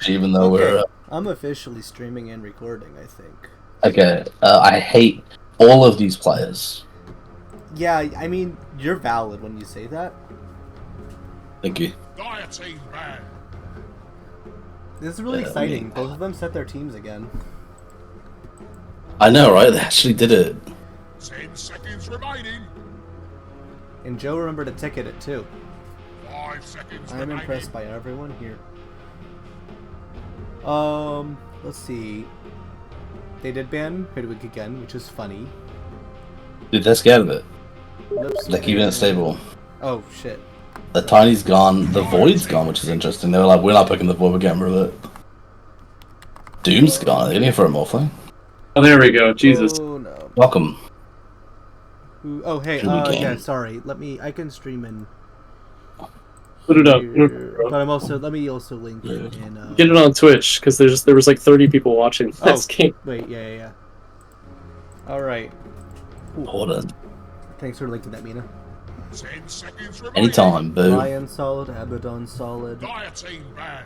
even though we're... I'm officially streaming and recording, I think. Okay, I hate all of these players. Yeah, I mean, you're valid when you say that. Thank you. This is really exciting. Both of them set their teams again. I know, right? They actually did it. 10 seconds remaining. And Joe remembered to ticket it too. 5 seconds I'm remaining. impressed by everyone here. Let's see. They did ban Midweek again, which is funny. Dude, they're scared of it. Oops. They're keeping it stable. Oh shit. The Tiny's gone, the Void's gone, which is interesting. They were like, we're not picking the Void, we're getting rid of it. Doom's gone, are they going for a Morphling? Oh, there we go, Jesus. Oh no. Welcome. Ooh, oh hey, yeah, sorry. I can stream in. Put it up. But let me also link it in. Get it on Twitch, because there was like 30 people watching this game. Wait, yeah. Alright. Hold on. Thanks for linking that, Mina. 10 seconds remaining. Anytime, boo. Lion solid, Abaddon solid. Dire team ban.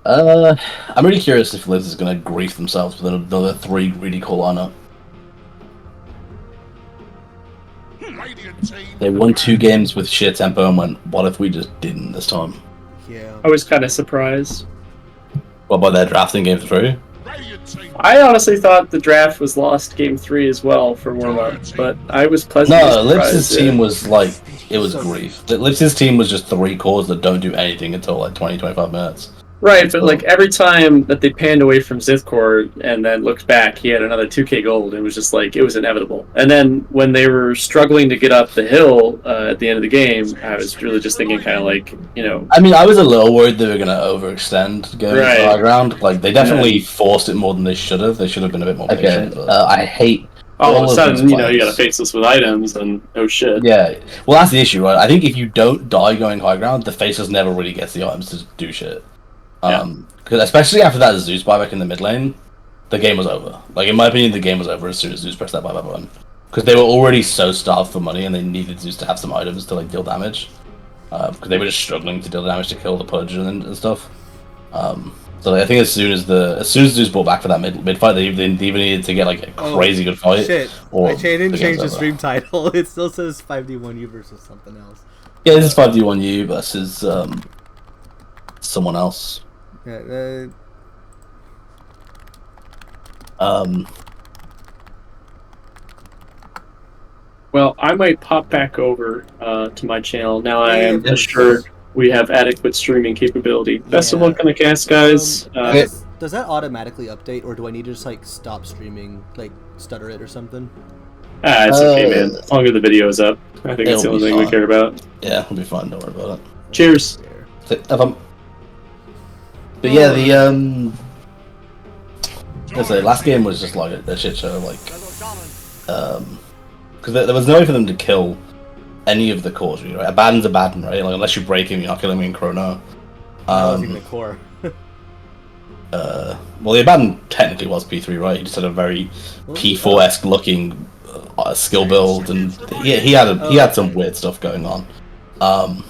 I'm really curious if Liz is going to grief themselves with another 3 really cool lineup. They won 2 games with sheer tempo and went, what if we just didn't this time? Yeah. I was kind of surprised. What about their drafting game through? I honestly thought the draft was lost game 3 as well for WARMUP, but I was pleasantly surprised. Lips's team was like, it was grief. Lips's team was just 3 cores that don't do anything until like 20-25 minutes. Right, but like every time that they panned away from Zithcore and then looked back, he had another 2k gold. It was just like, it was inevitable. And then when they were struggling to get up the hill at the end of the game, I was really just thinking kind of like, you know... I mean, I was a little worried they were going to overextend going to the high ground. Like, they definitely forced it more than they should have. They should have been a bit more patient. But... I hate... All of a sudden, you know, you got to face this with items, and oh shit. Yeah, well, that's the issue, right? I think if you don't die going high ground, the faceless never really gets the items to do shit. Because especially after that Zeus buyback in the mid lane, the game was over. Like, in my opinion, the game was over as soon as Zeus pressed that buyback button. Because they were already so starved for money, and they needed Zeus to have some items to like deal damage. Because they were just struggling to deal damage to kill the Pudge and stuff. So like, I think as soon as Zeus bought back for that mid fight, they even needed to get like a crazy good fight. Shit! I didn't change the stream title. It still says 5v1U versus something else. Yeah, this is 5v1U versus someone else. Yeah, Well, I might pop back over to my channel now. I am assured we have adequate streaming capability. Best of luck on the cast, guys. Does that automatically update, or do I need to just like stop streaming, like stutter it or something? It's okay, man. As long as the video is up, I think that's the only thing we care about. Yeah, it'll be fine. Don't worry about it. Cheers. But yeah, the last game was just like a shit show, like, because there was no way for them to kill any of the cores, right? Abaddon's Abaddon, right? Like, unless you break him, you're not killing him in Chrono. Even the core. Well, the Abaddon technically was P3, right? He just had a very P4-esque looking skill build, and he had some weird stuff going on. I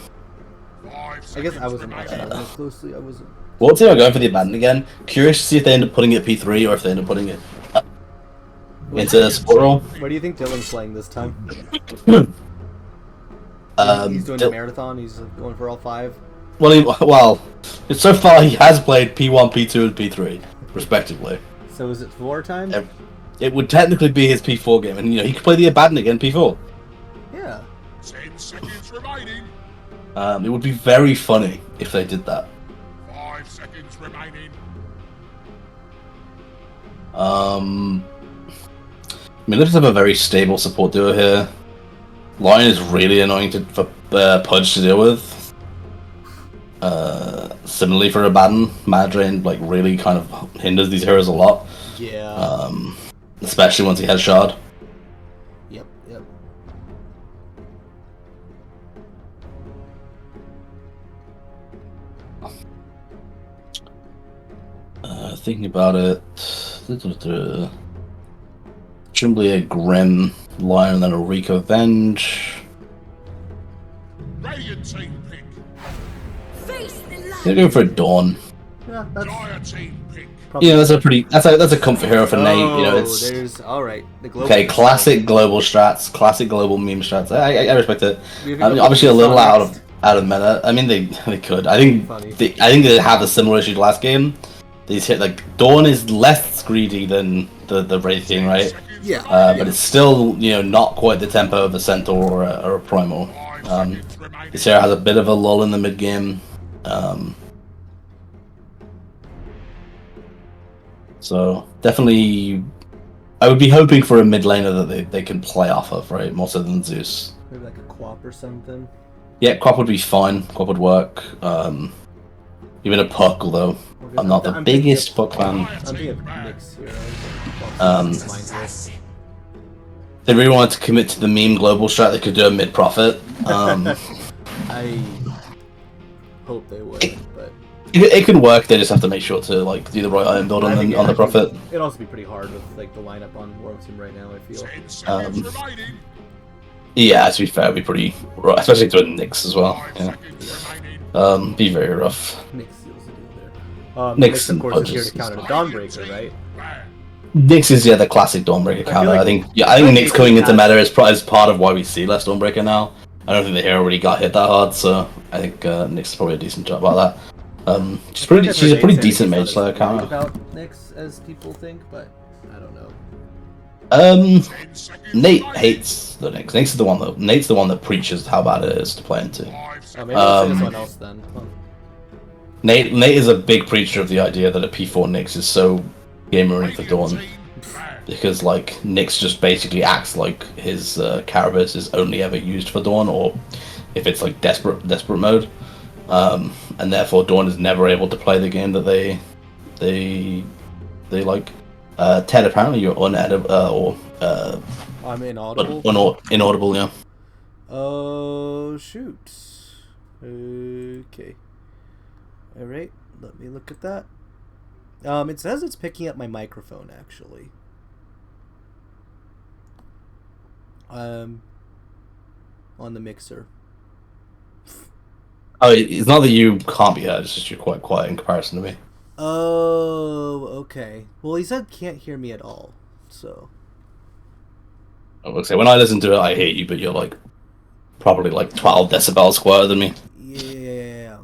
guess I wasn't watching it as closely. I wasn't. Well, let's see if I'm going for the Abaddon again. Curious to see if they end up putting it P3 or if they end up putting it into support role. What do you think Dylan's playing this time? He's doing the marathon. He's going for all 5. Well, so far he has played P1, P2, and P3, respectively. So is it 4 time? It would technically be his P4 game, and he could play the Abaddon again P4. Yeah. 10 seconds remaining. It would be very funny if they did that. 5 seconds remaining. I mean, let's have a very stable support duo here. Lion is really annoying for Pudge to deal with. Similarly for Abaddon, Mana Drain like really kind of hinders these heroes a lot. Yeah. Especially once he has Shard. Yep. Thinking about it, Trembly a Grim, Lion, and then a Reek Avenge. Radiant team pick. Face the light. Gonna go for a Dawn. Yeah, that's Dire team pick. probably. You know, that's a comfort hero for Nate. You know, it's there's all right. The global okay. Classic global strats, classic global meme strats. I respect it. We have I mean, go obviously a with little Sonic. out of meta. I mean, they could. I think Funny. I think they have a similar issue to last game. These hit like Dawn is less greedy than the Wraith King, right? Yeah. But it's still, you know, not quite the tempo of a Centaur or a Primal. 5 seconds remaining. This hero has a bit of a lull in the mid game. So definitely, I would be hoping for a mid laner that they can play off of, right? More so than Zeus. Maybe like a Quap or something. Yeah, Quap would be fine. Quap would work. Even a Puck, although I'm not the biggest Puck fan. I'm thinking of Nyx here. They really wanted to commit to the meme global strat. They could do a mid profit. I hope they would, but It can work. They just have to make sure to like do the right iron build I on think the profit. It'd also be pretty hard with like the lineup on WARMUP Team right now. I feel. 10 seconds remaining. Yeah, to be fair, it'd be pretty rough, especially to a Nyx as well. 5 Yeah. seconds remaining. Be very rough. Nyx seals the deal there. Nyx Nyx, of and course, is here Pudges to counter the and Dawnbreaker, right? Bad. Nyx is the classic Dawnbreaker feel counter. like- I think I feel like Nyx coming Nyx into has- meta is part of why we see less Dawnbreaker now. I don't think the hero really got hit that hard, so I think Nyx is probably a decent job about that. She's a pretty decent mage slayer counter. About Nyx as people think, but I don't know. 10 seconds Nate remaining. hates the Nyx. Nate's the one that preaches how bad it is to play into. 5 seconds. Maybe I'll say someone else then. Huh. Nate is a big preacher of the idea that a P4 Nyx is so game ruining for Dawn. Team bad. Because like Nyx just basically acts like his Carapace is only ever used for Dawn, or if it's like desperate mode, and therefore Dawn is never able to play the game that they like. Ted, apparently you're inaudible, I'm inaudible. inaudible, yeah. Oh shoot. Okay. All right. Let me look at that. It says it's picking up my microphone actually. On the mixer. Oh, it's not that you can't be heard; it's just you're quite quiet in comparison to me. Oh, okay. Well, he said can't hear me at all, so. I would say when I listen to it, I hear you, but you're like probably like 12 decibels quieter than me. Yeah.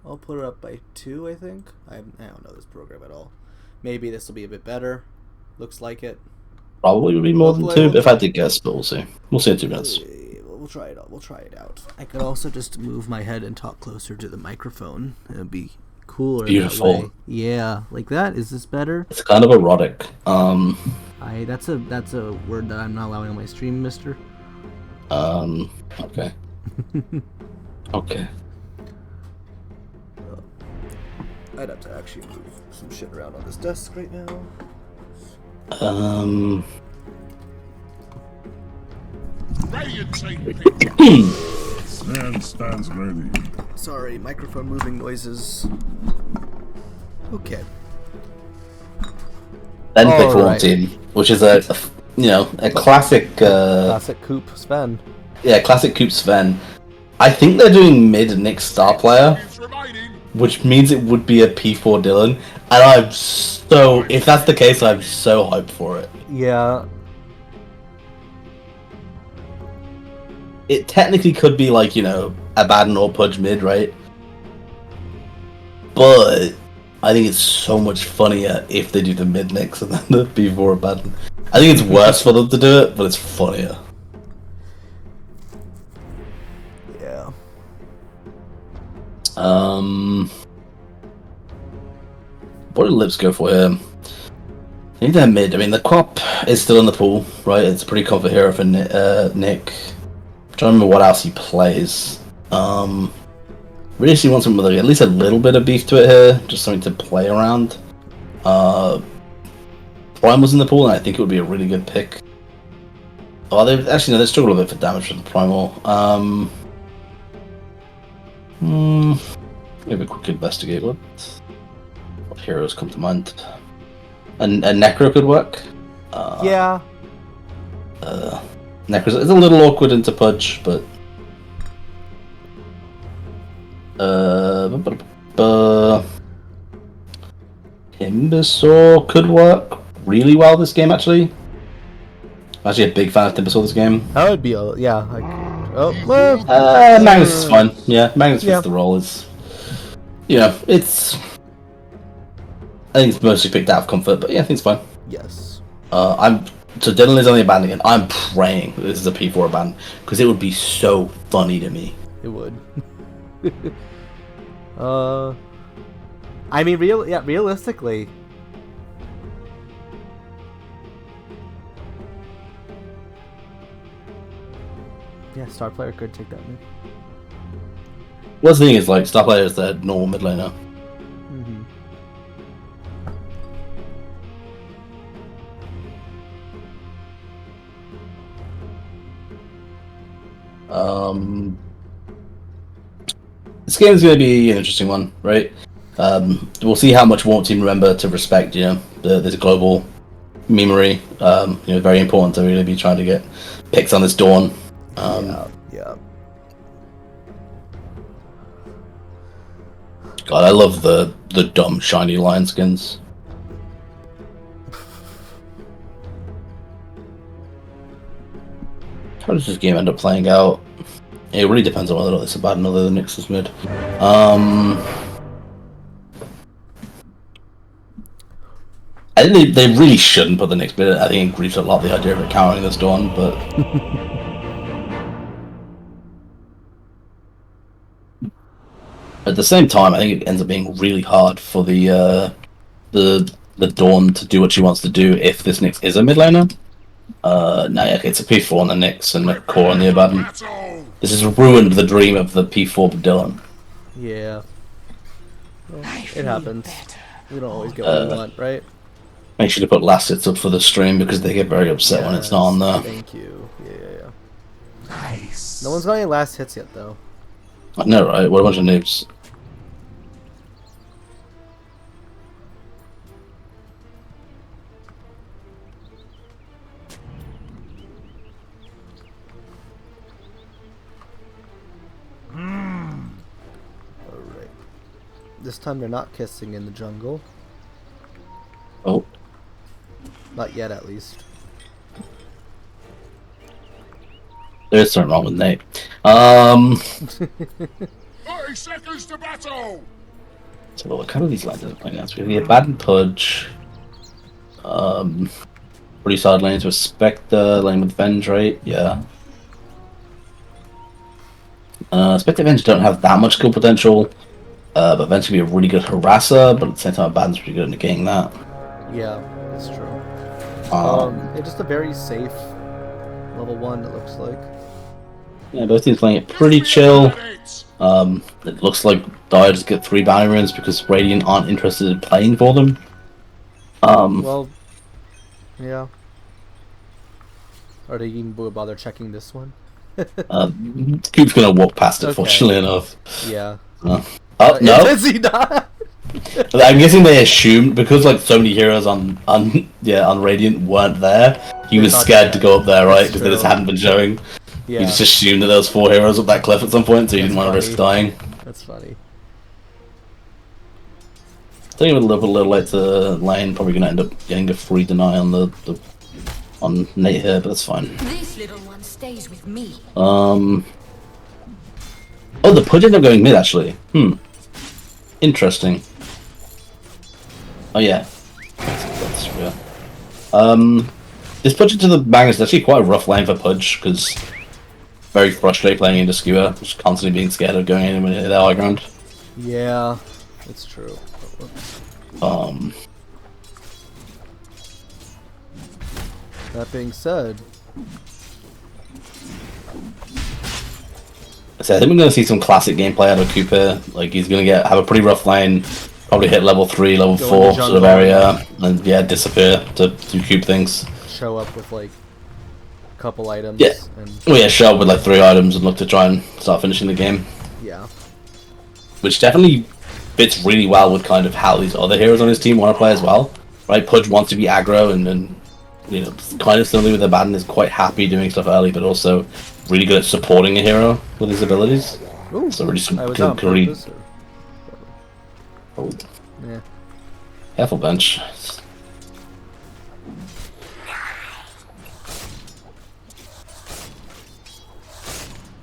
I'll put it up by 2, I think. I don't know this program at all. Maybe this will be a bit better. Looks like it. Probably would be more than Hopefully 2, if I had to guess, but we'll see. We'll see in 2 minutes. We'll try it out. We'll try it out. I could also just move my head and talk closer to the microphone. It'd be cooler. Beautiful. That way. Yeah, like that. Is this better? It's kind of erotic. That's a word that I'm not allowing on my stream, mister. Okay. Okay. I'd have to actually move some shit around on this desk right now. Radiant team pick. Stands ready. Sorry, microphone moving noises. Okay. Then pick for one Alright. team, which is a classic, Classic Coop Sven. classic Coop Sven. I think they're doing mid Nyx star player, Seconds remaining. which means it would be a P4 Dylan, and if that's the case, I'm so hyped for it. Yeah. It technically could be like, Abaddon or Pudge mid, right? But I think it's so much funnier if they do the mid Nyx and then the P4 Abaddon. I think it's worse for them to do it, but it's funnier. Yeah. What did Lips go for here? I think they're mid. I mean, the Quap is still in the pool, right? It's a pretty comfort hero for Nick. I'm trying to remember what else he plays. Really see want something with at least a little bit of beef to it here, just something to play around. Prime was in the pool, and I think it would be a really good pick. Oh, they struggled a bit for damage from the Primal. Maybe a quick investigate what heroes come to mind. And Necro could work. Yeah. Necros is a little awkward into Pudge, but Timbersaw could work really well this game, actually. I'm actually a big fan of Timbersaw this game. That would be yeah. Magnus is fine. Yeah, Magnus fits the role. It's it's. I think it's mostly picked out of comfort, but yeah, I think it's fine. Yes. So Dylan is only abandoned. I'm praying that this is a P4 ban because it would be so funny to me. It would. I mean, realistically. Yeah, star player could take that move. Well, the thing is, like, star player is their normal mid laner. Mm-hmm. This game is going to be an interesting one, right? We'll see how much WARMUP team remember to respect, this global memory. Very important to really be trying to get picks on this Dawn. Yeah. God, I love the dumb shiny lion skins. How does this game end up playing out? It really depends on whether or not it's a bad another than Nyx is mid. I think they really shouldn't put the Nyx mid. I think it grieves a lot the idea of it countering this Dawn, but at the same time, I think it ends up being really hard for the Dawn to do what she wants to do if this Nyx is a mid laner. It's a P4 on the Nyx and a core on the Abaddon. This has ruined the dream of the P4 Dylan. Yeah. Well, it happens. We don't always get what we want, right? Make sure to put last hits up for the stream because they get very upset when it's not on there. Thank you. Yeah. Nice. No one's got any last hits yet, though. I know, right? What a bunch of noobs. Alright. This time they're not kissing in the jungle. Oh. Not yet, at least. There's something wrong with Nate. 30 seconds to battle! So look, how do these lines end up playing out? We have the Abaddon Pudge. Pretty solid lanes with Spectre, lane with Vendrate, yeah. Spectre and Venge don't have that much skill potential, but Venge can be a really good harasser, but at the same time Abaddon's pretty good at negating that. Yeah, that's true. It's just a very safe level 1, it looks like. Yeah, both teams playing it pretty chill. It looks like Dire just get 3 bounty runes because Radiant aren't interested in playing for them. Well, yeah. Are they even bother checking this one? Coop's gonna walk past it, fortunately enough. Yeah. No. Is he not? I'm guessing they assumed because like so many heroes on Radiant weren't there. He was scared to go up there, right? Because they just hadn't been showing. Yeah. He just assumed that there was 4 heroes up that cliff at some point, so he didn't want to risk dying. That's funny. I think it would a little late to lane. Probably gonna end up getting a free deny on on Nate here, but that's fine. This little one stays with me. Oh, the Pudge ended up going mid actually. Interesting. Oh yeah, that's real. This Pudge into the Magnus is actually quite a rough lane for Pudge because very frustrated playing into Skewer, just constantly being scared of going in when they hit the high ground. Yeah, it's true. That being said, So I think we're going to see some classic gameplay out of Cooper. Like he's going to have a pretty rough lane, probably hit level 3, level 4 sort of area, and disappear to Coop things. Show up with like a couple items. Yeah. And... show up with like 3 items and look to try and start finishing the game. Yeah. Which definitely fits really well with kind of how these other heroes on his team want to play as well. Right? Pudge wants to be aggro and you know, kind of similarly with the Abaddon, is quite happy doing stuff early, but also really good at supporting a hero with his abilities. Ooh, So really I was on can read. purpose. Oh, Yeah. careful, bench.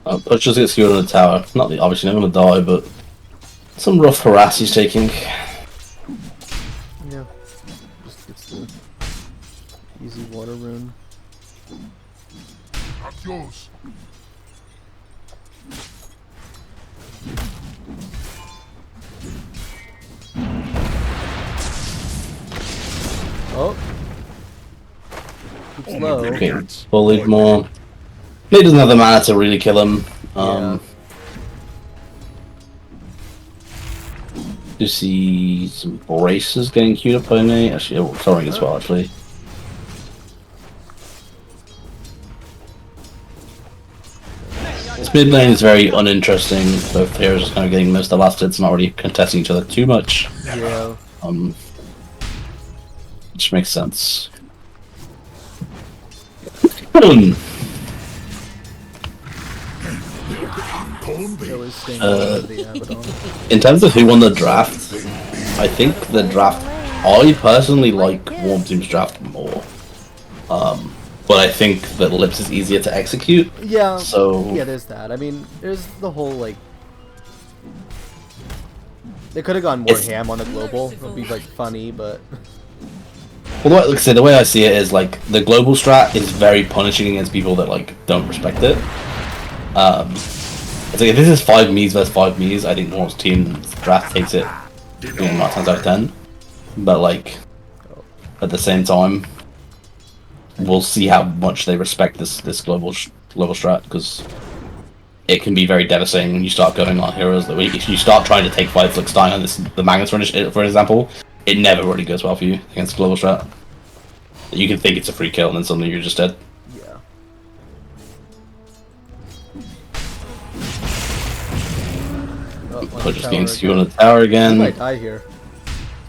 Push just gets secured on the tower. Not obviously not gonna die, but some rough harass he's taking. Yeah. Just gets the easy water rune. Not yours. Oh. Keeps low. Okay, bullied more. He doesn't have the mana to really kill him. You see some braces getting queued up by me. Actually, throwing as well, actually. This mid lane is very uninteresting. Both heroes are kind of getting most of the last hits, not really contesting each other too much. Yeah. Which makes sense. Boom! Always staying out of the Abaddon. In terms of who won the draft, I think the draft. I personally like Warm Team's draft more. But I think that Lips is easier to execute. Yeah. So Yeah, there's that. I mean, there's the whole like. They could have gone more ham on the global. It would be like funny, but. Well, like I said, the way I see it is like the global strat is very punishing against people that like don't respect it. It's like if this is 5 Mies versus 5 Mies, I think Warm's team's draft takes it 9 times out of 10. But like at the same time, we'll see how much they respect this global strat, because it can be very devastating when you start going on heroes that weak. If you start trying to take fights like Stein on the Magnus for example, it never really goes well for you against global strat. You can think it's a free kill and then suddenly you're just dead. Yeah. But just getting skewed on the tower again. I might die here.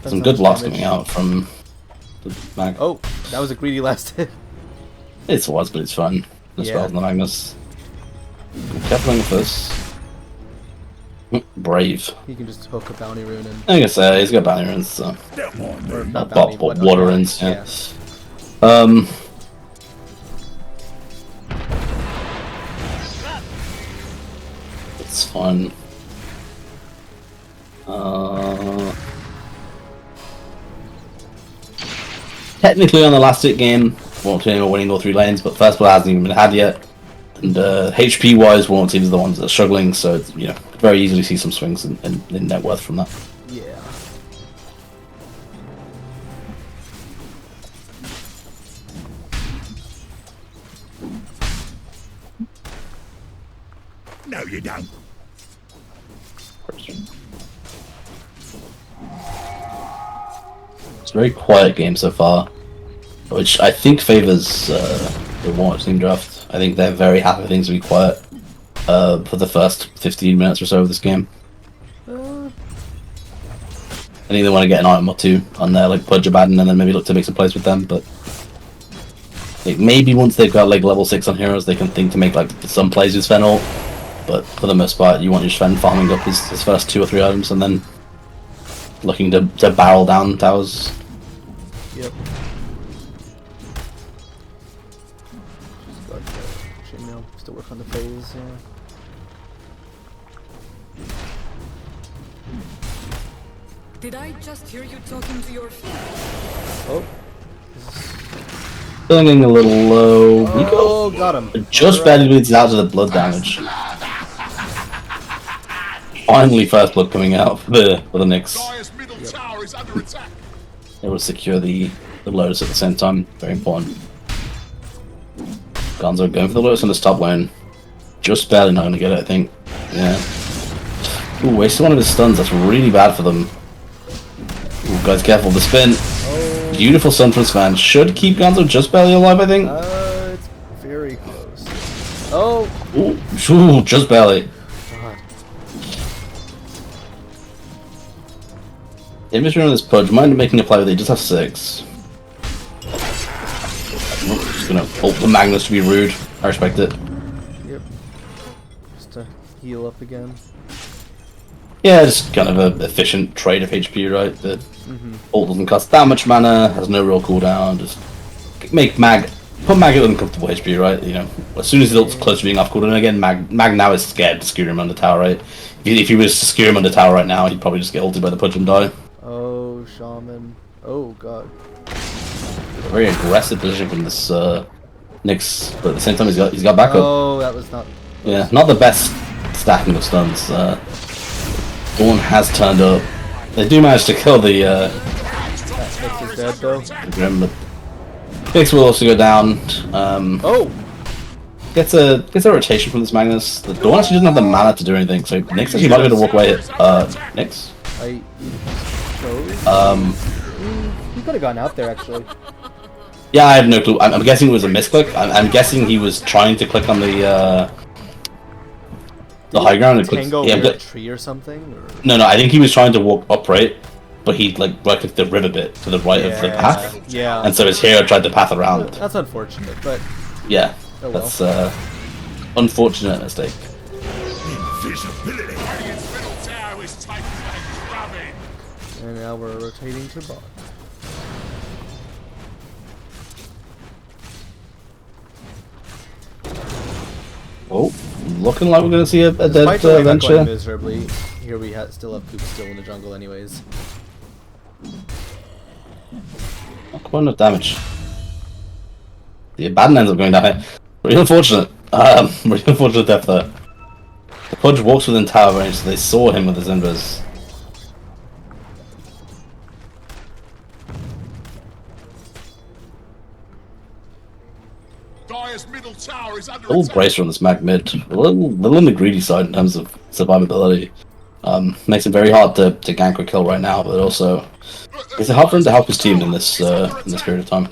Some good blocks coming out from the Mag. Oh, that was a greedy last hit. It was, but it's fun. The spells on the Magnus. Careful with this. Brave. He can just hook a bounty rune and. I guess he's got bounty runes, so. Or not bounty, but Water runes, yeah. It's fun. Technically on the last hit game, Warm Team are winning all 3 lanes, but first blood hasn't even been had yet. And HP wise, Warm Team is the ones that are struggling, so it's, you know, very easily see some swings in net worth from that. Yeah. No, you don't. It's a very quiet game so far, which I think favors the Warm Team draft. I think they're very happy for things to be quiet for the first 15 minutes or so of this game. I think they want to get an item or 2 on there, like Pudge Abaddon, and then maybe look to make some plays with them. But like, maybe once they've got like level 6 on heroes, they can think to make like some plays with Sven ult. But for the most part, you want your Sven farming up his first 2 or 3 items, and then looking to barrel down towers. Yep. Just got chainmail. Still work on the phase. Yeah. Did I just hear you talking to your Oh. Feeling a little low. We go. Oh, got him. Just barely bleeds out to the blood damage. Finally, first blood coming out for the Knicks. Dire's middle tower is under attack. Able to secure the Lotus at the same time. Very important. Gonzo going for the Lotus on this top lane. Just barely not going to get it, I think. Yeah. Ooh, wasted one of his stuns. That's really bad for them. Ooh, guys, careful. The spin. Oh. Beautiful stun from Sven. Should keep Gonzo just barely alive, I think. It's very close. Oh. Ooh, just barely. God. Inventory on this Pudge. Mind making a play with it. Just have 6. just gonna ult the Magnus to be rude. I respect it. Yep. Just to heal up again. Yeah, it's kind of an efficient trade of HP, right? The ult doesn't cost that much mana, has no real cooldown, just make put Mag at uncomfortable HP, right? You know, as soon as the ult's close to being off cooldown again, Mag now is scared to skewer him under tower, right? If he was to skewer him under tower right now, he'd probably just get ulted by the punch and die. Oh, Shaman. Oh, God. A very aggressive position from this Nyx, but at the same time he's got backup. Oh, that was not... Yeah, not the best stacking of stuns. Dawn has turned up. They do manage to kill the Nyx is dead, though. Grim, but Nyx will also go down. Oh! Gets a rotation from this Magnus. The Dawn actually doesn't have the mana to do anything, so Nyx actually not going to walk away. Nyx. I chose. He could have gone out there, actually. Yeah, I have no clue. I'm guessing it was a misclick. I'm guessing he was trying to click on the high ground and click. Tango Yeah, near a tree or something? Or? no, I think he was trying to walk upright, but he like right clicked the river bit to the right of the path. Yeah. And so his hero tried to path around. That's unfortunate, but... Yeah, Oh, well. that's unfortunate mistake. Invisibility. Radiant's middle tower is taken like grabbing. And now we're rotating to bot. Oh, looking like we're going to see a dead Despite the way that going Venture. miserably, here we still have Coop still in the jungle anyways. Not quite enough damage. The Abaddon ends up going down here. Really unfortunate. Really unfortunate death there. The Pudge walks within tower range, so they saw him with his invis. Dire's middle tower is under Little attack. bracer on this Mag mid. A little on the greedy side in terms of survivability. Makes it very hard to gank or kill right now, but also it's hard for him to help his team in this period of time.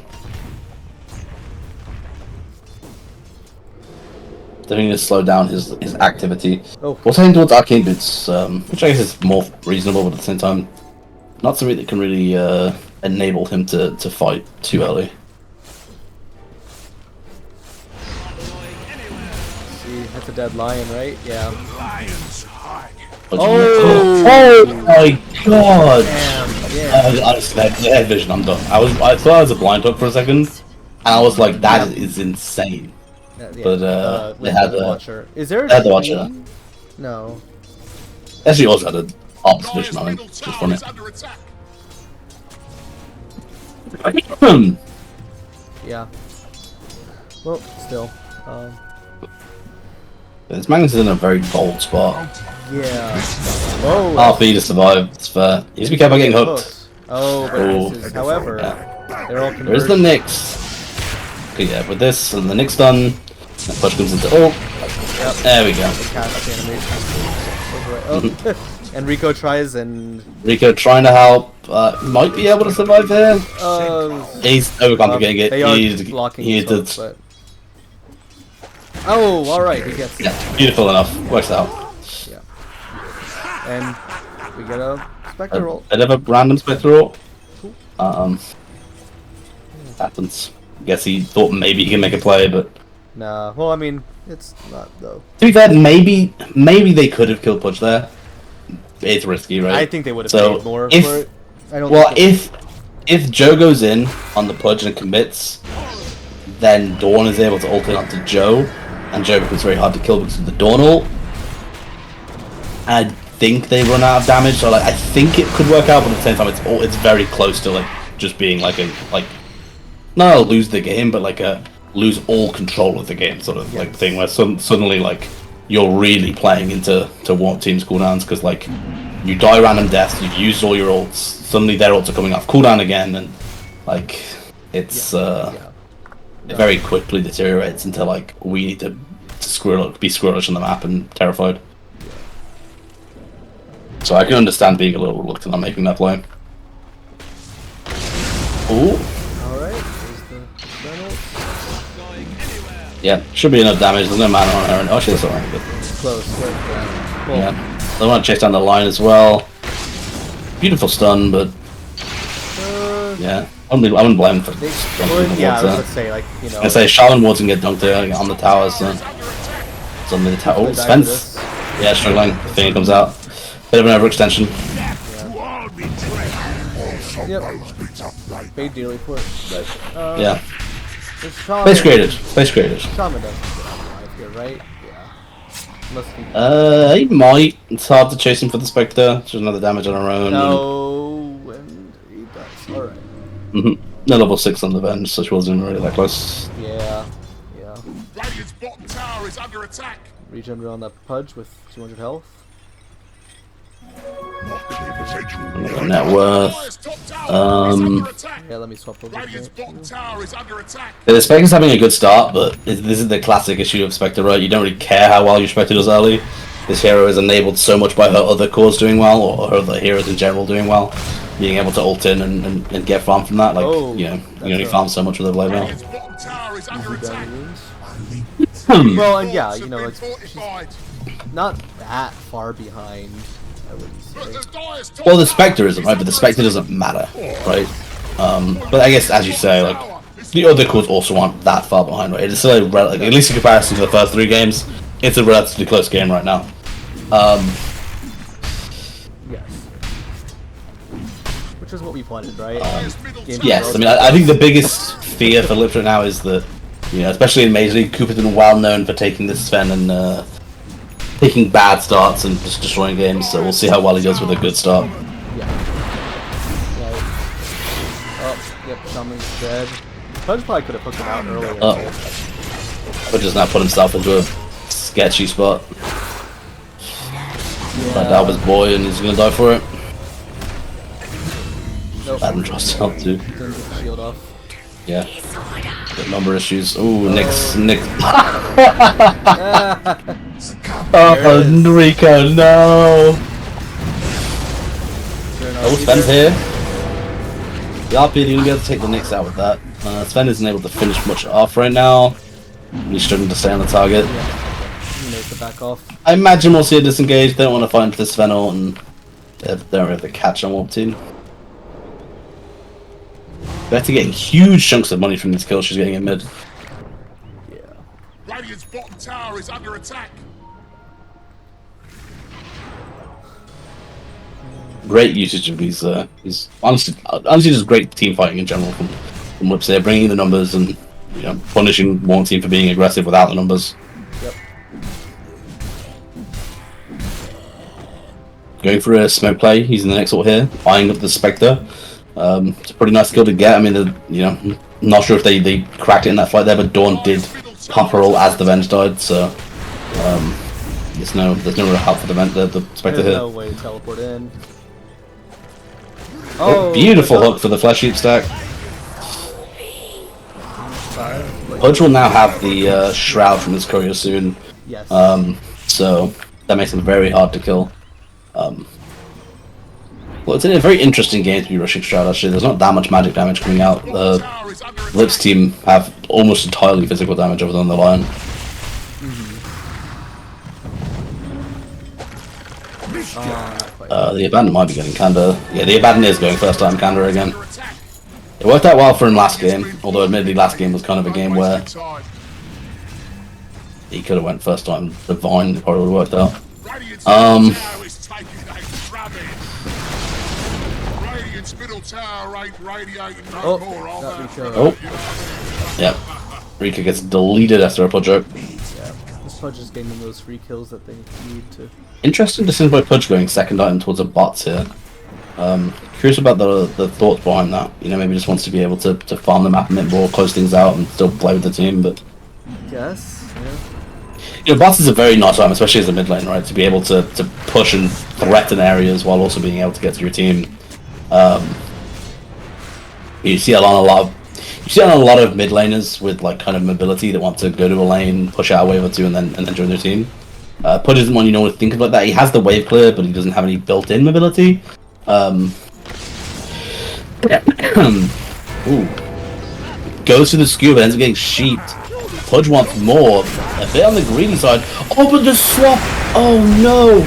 Definitely to slow down his activity. Oh. We're heading towards Arcane Boots, which I guess is more reasonable, but at the same time, not something that can really enable him to fight too early. See, that's a dead lion, right? Yeah. Lion's hide. Oh my god! Damn, yeah. I just had vision. I'm done. I thought I was a blind hook for a second, and I was like, "That is insane." Yeah, But they with had the the Watcher. Is there a they had the Watcher. tree? No. Actually, also had an opposite vision on him. Middle Just tower funny. is under attack. Yeah. Well, still. This Magnus is in a very bold spot. Yeah. Oh. RP to survive. It's fair. He needs to be careful getting hooked. Oh, but Oh. this is, however, Yeah. they're all There's the converged. Nyx. Okay, yeah, with this and the Nyx done, that push comes into ult. Yep. There we go. Cast animation. Oh. And Rico tries and Rico trying to help. Might be able to survive here. He's overcomplicating it. They are He's blocking he his did. ult, but... Oh, alright, he gets it. Yeah, beautiful enough. Works out. Yeah. And we get a Spectre ult. Bit of a random spectral. Happens. Guess he thought maybe he can make a play, but Nah, well, I mean, it's not, though. to be fair, maybe they could have killed Pudge there. It's risky, right? I think they would have So, paid more if- for it. I don't Well, think if Joe goes in on the Pudge and commits, then Dawn is able to ult in onto Joe, and Joe becomes very hard to kill because of the Dawn ult. And I think they run out of damage, so like I think it could work out, but at the same time, it's very close to like just being like not a lose the game, but like a lose all control of the game sort of like thing where suddenly like you're really playing into Warp Team's cooldowns because like you die random deaths, you've used all your ults, suddenly their ults are coming off cooldown again, and like it's it very quickly deteriorates into like we need to be squirrelish on the map and terrified. So I can understand being a little reluctant on making that play. Ooh. Alright, there's the Reynolds. Yeah, should be enough damage. There's no mana on her. Oh, she's alright. But Close, yeah. Well, yeah, they want to chase down the line as well. Beautiful stun, but yeah. I wouldn't blame him for They jumping would, in the yeah, I was water. gonna say, like, you know. I say Charlotte Ward's can get dunked there on the tower, so it's on the tower. Oh, they die for Spence. this. Yeah, struggling. Thing comes out. Bit of an overextension. Yep. Paid dearly for it. But, Yeah. Shaman, Space created. Space created. Shaman doesn't get out alive here, right? Yeah. Unless he... He might. It's hard to chase him for the Spectre. Just another damage on our own. No, and he does. Alright. No level 6 on the bench, so she wasn't really that close. Yeah. Yeah. Radiant's bottom tower is under attack. Regen on that Pudge with 200 health. Net worth. Dire's top tower is under attack. Yeah, let me swap over. Radiant's bottom tower is under attack. The Spectre's having a good start, but this is the classic issue of Spectre, right? You don't really care how well your Spectre does early. This hero is enabled so much by her other cores doing well, or her other heroes in general doing well. Being able to ult in and get farm from that, like, you know, you only farm so much with a blade mail. Radiant's bottom tower is under attack. Well, and yeah, you know, Been it's fortified. not that far behind, I wouldn't But say. the Dire's top Well, the tower Spectre is isn't, right? But the under Spectre attack. doesn't matter, right? But I guess, as you say, like, the other cores also aren't that far behind, right? It's still like, at least in comparison to the first 3 games, it's a relatively close game right now. Yes. Which is what we wanted, right? Game Yes, I mean, I think the biggest fear for Lips right now is that, you know, especially in Mage League, Cooper's been well known for taking this Sven and taking bad starts and just destroying games, so we'll see how well he does with a good start. Yeah. Right. Oh, yep, Shaman's dead. Pudge probably could have hooked him out earlier. But just now put himself into a sketchy spot. That Dalber's boy, and he's gonna die for it. Nope. Bad and trust help too. Didn't get the shield off. Yeah. Got number issues. Ooh, Nick's. Oh, Rico, no! Oh, Sven's here. The RP, you're gonna be able to take the Knicks out with that. Sven isn't able to finish much off right now. He's struggling to stay on the target. He knows to back off. I imagine we'll see a disengage. They don't want to find this Sven ult, and they don't have the catch on Warp Team. Better getting huge chunks of money from these kills she's getting in mid. Yeah. Radiant's bottom tower is under attack. Great usage of these. Honestly just great team fighting in general from Whips there, bringing the numbers and, you know, punishing one team for being aggressive without the numbers. Yep. Going for a smoke play, he's in the next ult here, eyeing up the Spectre. It's a pretty nice skill to get. I mean, you know, not sure if they cracked it in that fight there, but Dawn did pop her ult as the Venge died, so there's no real help for the Spectre There's here. no way to teleport in. Oh, beautiful hook for the Flesh Heap stack. Pudge will now have the Shroud from his courier soon, Yes. so that makes him very hard to kill. Well, it's a very interesting game to be rushing Shroud, actually. There's not that much magic damage coming out. Tower is under attack. Lips team have almost entirely physical damage other than the Lion. The Abandon might be getting Kanda. Yeah, the Abandon is going first time Kanda again. Under attack. It worked out well for him last game, although admittedly last game was kind of a game where he could have went first time Divine, it probably would have worked out. Radiant's middle tower is taking a drubbing. Radiant's middle tower ain't radiating no more. I'll got me bet. showed. Oh, yep. Rika gets deleted after a Pudge joke. Yeah. This Pudge is getting them those free kills that they need to. Interesting decision by Pudge going second item towards a bots here. Curious about the thoughts behind that. You know, maybe just wants to be able to farm the map a bit more, close things out, and still play with the team. But Yes. Yeah. you know, bots is a very nice item, especially as a mid lane, right? To be able to push and threaten areas while also being able to get to your team. You see it on a lot of mid laners with like kind of mobility that want to go to a lane, push out a wave or two, and then join their team. Pudge isn't one you normally think of like that. He has the wave clear, but he doesn't have any built-in mobility. Ooh. Goes to the skewer, ends up getting sheeped. Pudge wants more. A bit on the greedy side. Oh, but the swap! Oh no!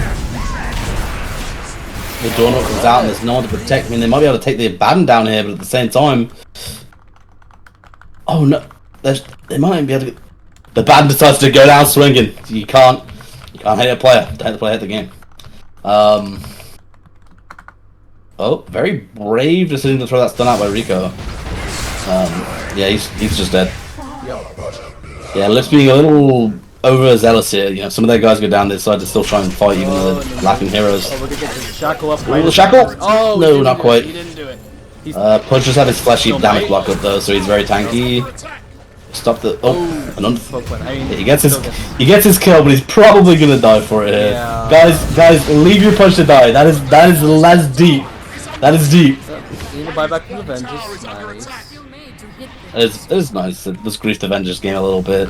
The Dawn comes out and there's no one to protect. I mean, they might be able to take the Abaddon down here, but at the same time, Oh no, they might be able to. The band decides to go down swinging. You can't hit a player. Hit the player, hit the game. Oh, very brave decision to throw that stun out by Rico. Yeah, he's just dead. Yeah, Lips being a little overzealous here. You know, some of their guys go down, they decide to still try and fight even though they're lacking heroes. Oh, we're gonna get the shackle up. Ooh, the shackle? Oh, no, not quite. He didn't do it. Punch just had his flesh heap damage block up though, so he's very tanky. Stop the he gets his kill, but he's probably gonna die for it here. Yeah. Guys, leave your punch to die. That's deep. That is deep. You need to buy back from the Vengeance. Nice. It is nice. It does grief the Vengeance game a little bit.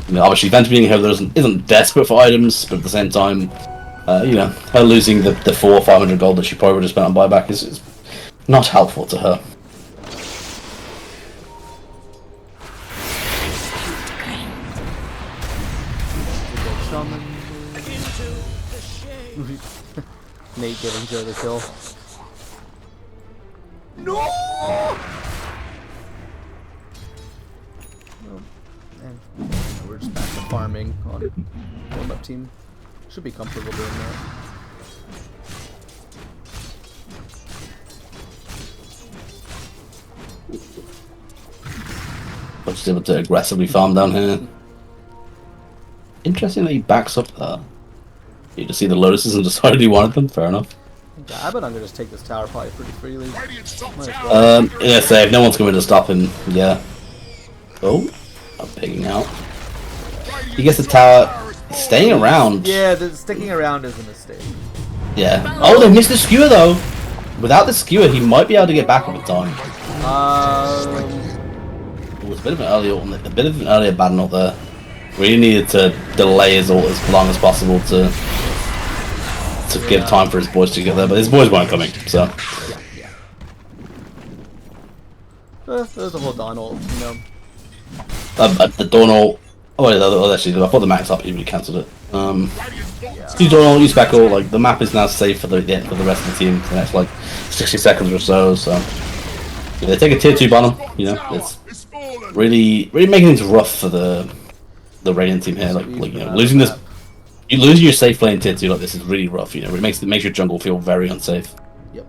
You know, obviously, Venge being here isn't desperate for items, but at the same time, you know, her losing the 400 or 500 gold that she probably would have spent on buyback is not helpful to her. Nate giving Joe the kill. No! And we're just back to farming on WARMUP team. Should be comfortable doing that. But just able to aggressively farm down here. Interesting that he backs up there. You just see the Lotuses and decided he wanted them. Fair enough. Yeah, I bet I'm gonna just take this tower probably pretty freely. Yeah, so if no one's going to stop him, yeah. Oh, I'm pigging out. He gets the tower, staying around. Yeah, the sticking around is a mistake. Yeah. Oh, they missed the skewer though. Without the skewer, he might be able to get back over time. It was a bit of an earlier bad ult there. Really needed to delay his ult as long as possible to give time for his boys to get there, but his boys weren't coming, so. There's a whole Dawn ult, you know. The Dawn ult. Oh, wait, actually, I thought the max up, he really cancelled it. Use Dawn ult, use Spec ult, like, the map is now safe for the rest of the team for the next, like, 60 seconds or so, so. If they take a tier 2 bottom, you know, it's really making things rough for the Radiant team here, like you know, losing your safe lane tier 2 like this is really rough, you know, it makes your jungle feel very unsafe. Yep.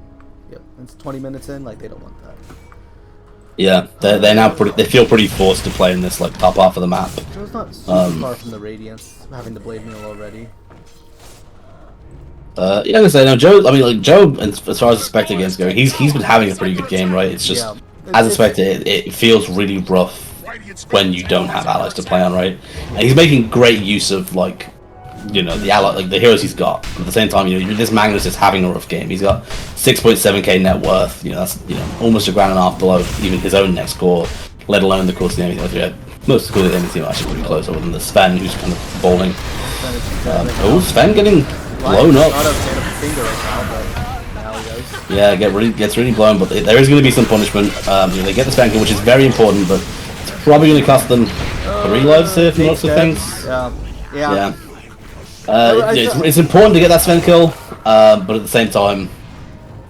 It's 20 minutes in, like, they don't want that. Yeah, they're now they feel pretty forced to play in this, like, top half of the map. Joe's not super far from the Radiance, having the Blade Meal already. Yeah, like I say, no, Joe, I mean, like, Joe, as far as the Spectre games go, he's been having a pretty good game, right? It's just, as a Spectre, it feels really rough when you don't have allies to play on, right? And he's making great use of, like, you know, the heroes he's got. But at the same time, you know, this Magnus is having a rough game. He's got 6.7k net worth. You know, that's, you know, almost $1.5 below even his own net score, let alone the course of the enemy team. Yeah, most of the enemy team are actually pretty close, other than the Sven, who's kind of bowling. Oh, Sven getting blown up. Yeah, gets really blown, but there is going to be some punishment. You know, they get the Sven kill, which is very important, but it's probably going to cost them 3 lives here from lots of things. Yeah. It's important to get that Sven kill, but at the same time,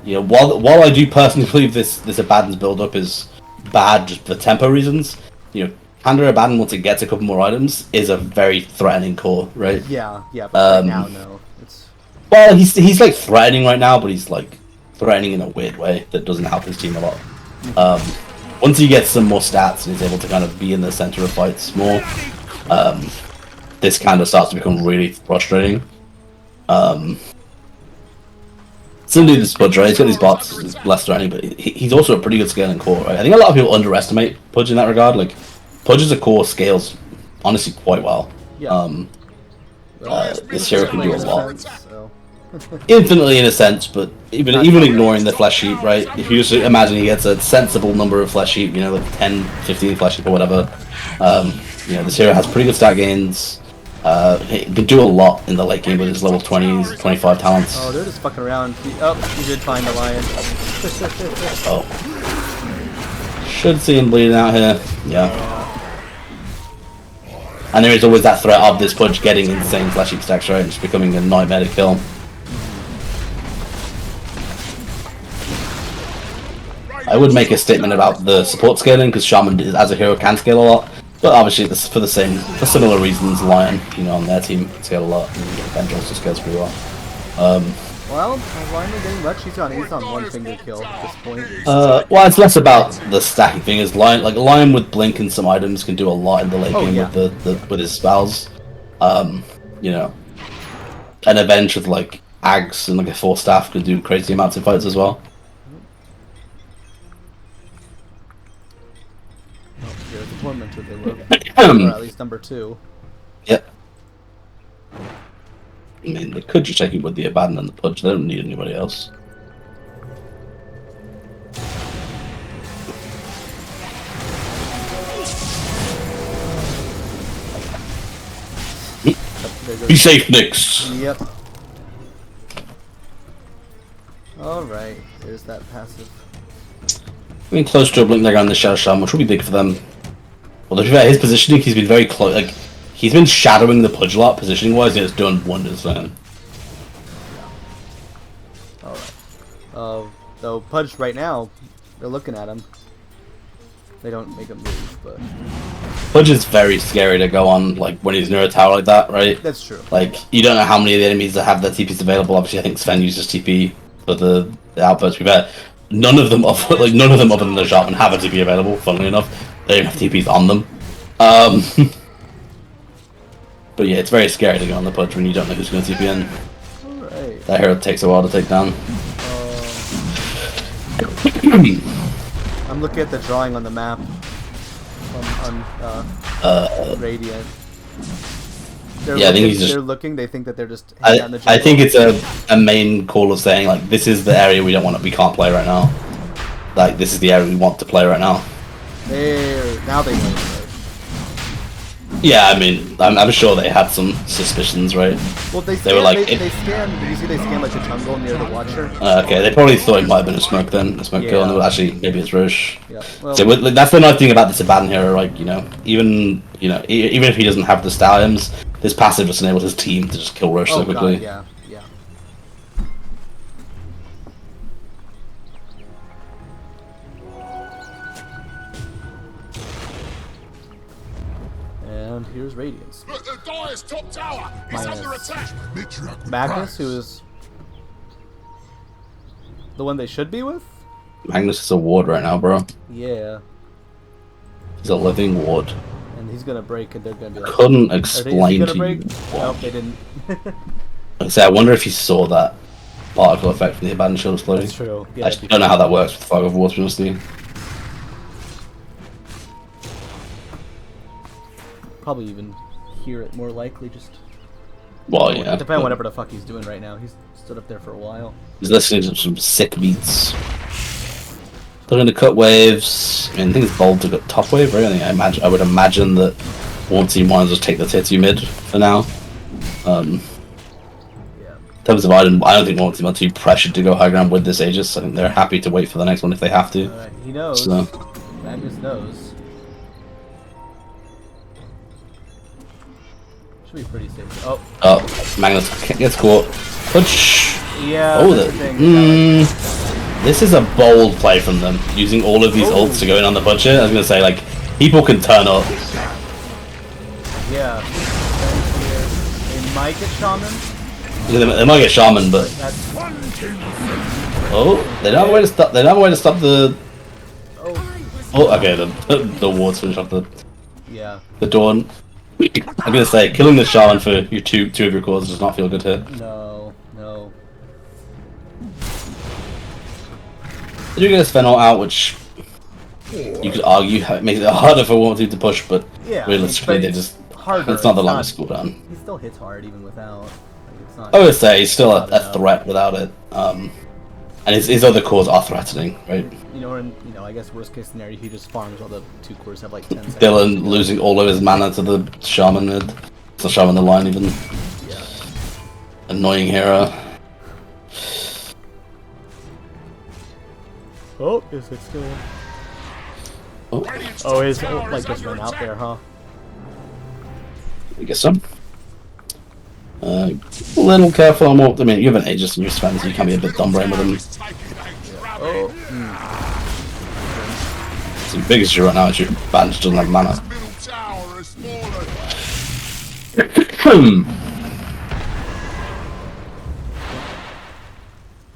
you know, while I do personally believe this Abaddon's build up is bad just for tempo reasons, you know, Pandora Abaddon, once it gets a couple more items, is a very threatening core, right? Yeah, but right now, no. Well, he's like threatening right now, but he's like threatening in a weird way that doesn't help his team a lot. Once he gets some more stats and he's able to kind of be in the center of fights more, this kind of starts to become really frustrating. Similarly to Pudge, right? He's got these bots, he's less threatening, but he's also a pretty good scaling core, right? I think a lot of people underestimate Pudge in that regard. Like, Pudge as a core scales, honestly, quite well. This hero can do a lot. Infinitely in a sense, but even ignoring the flesh heap, right? If you just imagine he gets a sensible number of flesh heap, you know, like 10, 15 flesh heap or whatever, you know, this hero has pretty good stat gains. He can do a lot in the late game with his level 20s, 25 talents. Oh, they're just fucking around. He did find the lion. Should see him bleeding out here. Yeah. And there is always that threat of this Pudge getting insane flesh heap stacks, right? And just becoming a nightmare to kill. I would make a statement about the support scaling because Shaman as a hero can scale a lot, but obviously this for similar reasons. Lion, on their team scale a lot, and Avenge also scales pretty well. Well, Lion ain't getting much. He's on one finger kill at this point. Well, it's less about the stacking thing. Is Lion with blink and some items can do a lot in the late game with his spells. And Avenge with like Ags and like a 4 staff can do crazy amounts of fights as well. Oh, here's the tormentor they look. Or at least number 2. Yep. I mean, they could just take it with the Abaddon and the Pudge. They don't need anybody else. Be safe, Nix. Yep. Alright, there's that passive. I mean, close to a blink there on the Shadow Shaman, which will be big for them. Well, to be fair, his positioning, he's been very close. Like, he's been shadowing the Pudge a lot, positioning-wise, and it's done wonders for him. Alright. Though Pudge right now, they're looking at him. They don't make him move, but... Pudge is very scary to go on, like, when he's near a tower like that, right? That's true. Like, you don't know how many of the enemies that have their TPs available. Obviously, I think Sven uses TP for the outpost. We bet none of them other than the Shaman have a TP available, funnily enough. They don't have TPs on them. But yeah, it's very scary to go on the Pudge when you don't know who's going to TP in. Alright. That hero takes a while to take down. I'm looking at the drawing on the map on Radiant. I think he's just... They're looking. They think that they're just. Down the I think it's a main call of saying like this is the area we can't play right now. Like this is the area we want to play right now. Now they know. Yeah, I mean, I'm sure they had some suspicions, right? Well, they were like, they scanned. Did you see they scanned like the jungle near the Watcher? Okay, they probably thought it might have been a smoke then, a smoke kill, and they were actually maybe it's Roche. Yeah. Well, So that's the nice thing about this Abaddon hero, like even if he doesn't have the stallions, his passive just enables his team to just kill Roche so quickly. God, yeah. And here's Radiance. Look, the Dire's top tower is Minus. under attack. Magnus, who is the one they should be with? Magnus is a ward right now, bro. Yeah. He's a living ward. And he's gonna break, and they're gonna be like. Couldn't Are explain they to break? you. Nope, they didn't. I wonder if you saw that particle effect from the Abaddon shield exploding. That's true. I actually don't know how that works with Fog of War, honestly. Probably even hear it more likely. Just. Well, yeah. Depending on whatever the fuck he's doing right now. He's stood up there for a while. He's listening to some sick beats. They're going to cut waves. I mean, I think it's bold to cut top wave, right? I would imagine that one team wants to just take the Titsu mid for now. In terms of I don't think one team are too pressured to go high ground with this Aegis. I think they're happy to wait for the next one if they have to. Alright, he knows. So. Magnus knows. Should be pretty safe. Oh, Magnus gets caught. yeah. Oh, that's the thing. This is a bold play from them, using all of these ults to go in on the budget. I was gonna say, like, people can turn up. Yeah. They might get Shaman. They might get Shaman, but That's. they don't have a way to stop. They don't have a way to stop the. Oh. Okay. The wards finish off the Dawn. I'm gonna say, killing the Shaman for your two of your cores does not feel good here. No. They do get a Sven ult out, which you could argue makes it harder for one team to push, but realistically, they just. Harder. It's not the longest cooldown. He still hits hard even without. Like, it's not. I would say he's still a threat without it. And his other cores are threatening, right? I guess worst case scenario, he just farms while the 2 cores have like 10 seconds. Dylan losing all of his mana to the Shaman mid. The Shaman the line even. Yeah. Annoying hero. Oh, is it still? Oh, his ult like just ran out there, huh? I guess so. A little careful on what. I mean, you have an Aegis in your Sven, so you can be a bit dumb brain with him. The biggest issue right now is your band just doesn't have mana. Middle tower has fallen.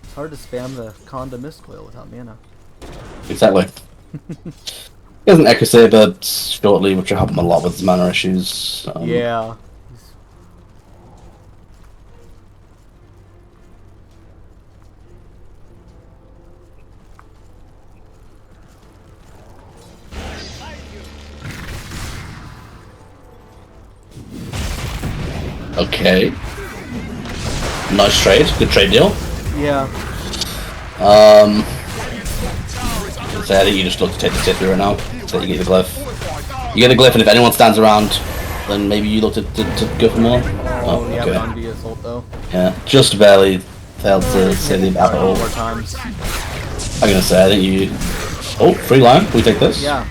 It's hard to spam the Conda Mistcoil without mana. Exactly. He has an Echo Saber shortly, which will help him a lot with his mana issues. Yeah. Okay. Nice trade. Good trade deal. Yeah. So I think you just look to take the tip right now. So you get the glyph. You get the glyph, and if anyone stands around, then maybe you look to go for more. Oh, yeah, okay. on the assault though. Yeah, just barely failed to save the battle. More times. I'm gonna say, I think you. Oh, free line. Can we take this? Yeah.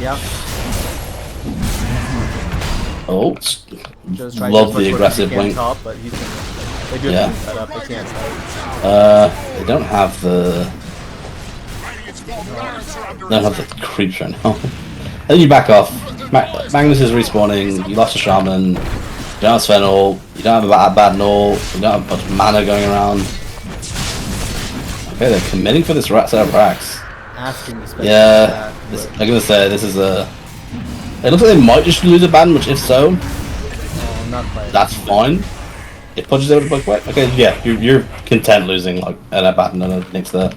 Yeah. Oh, Just trying love to the aggressive blink. Top, but he's gonna, they do Yeah. have to set up. They can't set. They don't have the. They don't have the creeps right now. I think you back off. Magnus is respawning. You lost a shaman. You don't have Svenol. You don't have a bad null. You don't have a bunch of mana going around. Okay, they're committing for this set of racks. Asking the Yeah, I'm gonna say this is a. It looks like they might just lose a ban, which if so, not quite. that's fine. If Pudge is able to book wet, okay, yeah, you're content losing like an Abaddon and a Nyx there.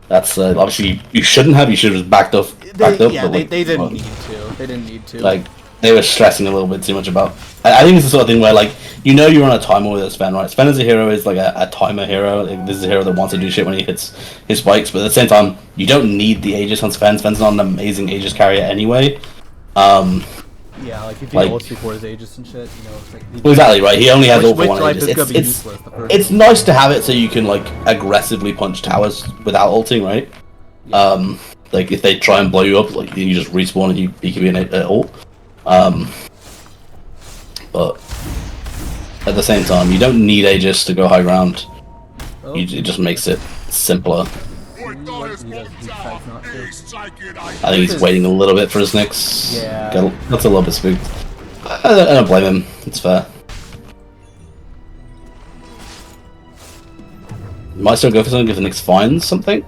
That's obviously you shouldn't have. You should have just backed up. Yeah, but, they like, didn't need to. They didn't need to. Like they were stressing a little bit too much about. I think it's the sort of thing where like you're on a timer with a Sven, right? Sven as a hero is like a timer hero. Like, this is a hero that wants to do shit when he hits his spikes, but at the same time, you don't need the Aegis on Sven. Sven's not an amazing Aegis carrier anyway. Yeah, like if he like- ults before his Aegis and shit, you know. It's like, Well, exactly right. He only has all for which one life Aegis. is gonna be It's useless. The first it's nice to have it so you can like aggressively punch towers without ulting, right? Like if they try and blow you up, like you just respawn and you can be an ult. But at the same time, you don't need Aegis to go high ground. Oh, It just makes it simpler. Boy, Dyer's he bottom decides tower. not to. He's taking a I think he's waiting a little bit for his Nyx. Yeah. That's a little bit spooked. I don't blame him. It's fair. Might still go for something if the Nyx finds something.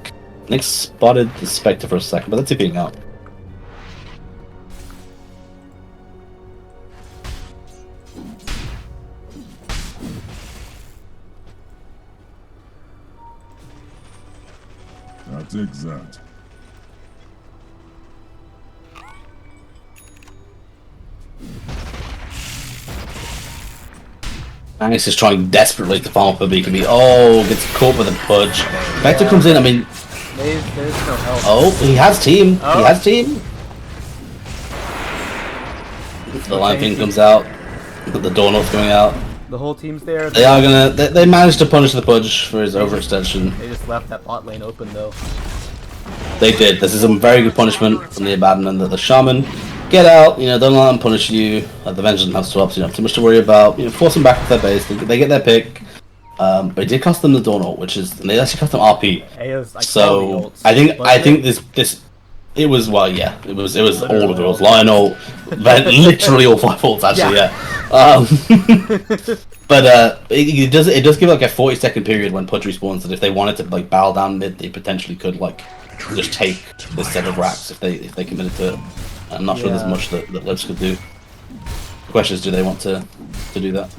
Nyx spotted the Spectre for a second, but that's tipping out. I'll take that. Magnus is trying desperately to farm up a BKB. Oh, gets caught with a Pudge. Spectre comes in, I mean, There's no help. oh, he has team. Oh. He has team. The line thing comes out. The door knot's going out. The whole team's there. They are gonna. They managed to punish the Pudge for his overextension. They just left that bot lane open though. They did. This is a very good punishment from the Abaddon and the Shaman. Get out, don't let them punish you. The Vengeance has swaps, you don't have too much to worry about. Force them back to their base. They get their pick. But it did cost them the Dawn ult, and they actually cost them RP. It was like So ults, I think wasn't this it was all of the ults. Lion ult, literally all 5 ults actually. Yeah. But it does give like a 40-second period when Pudge respawns that if they wanted to like barrel down mid, they potentially could like just take this set of racks if they committed to it. I'm not sure there's much that Lips could do. The question is, do they want to do that?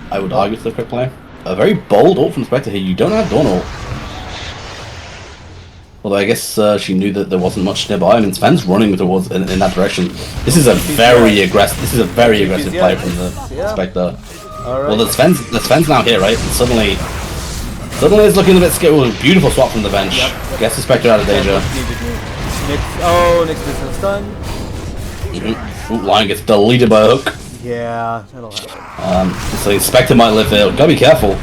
I would argue for the quick play. A very bold ult from Spectre here. You don't have Dawn ult. Although I guess she knew that there wasn't much nearby. I mean, Sven's running towards in that direction. This is a very aggressive. This is a very aggressive play from the Spectre. Alright. Well, the Sven's now here, right? And suddenly it's looking a bit scary. Ooh, beautiful swap from the bench. Gets the Spectre out of danger. Nick's missing a stun. Ooh, Lion gets deleted by a hook. Yeah, that'll happen. So Spectre might live here. Gotta be careful.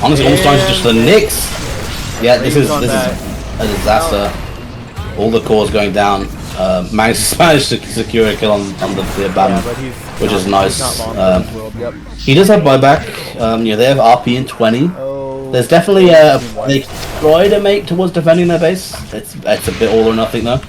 Honestly, almost trying to just the Nyx. Yeah, this is a disaster. All the cores going down. Managed to secure a kill on the Abaddon, which is nice. He does have buyback. They have RP in 20. Oh, There's definitely try to make towards defending their base. It's a bit all or nothing though.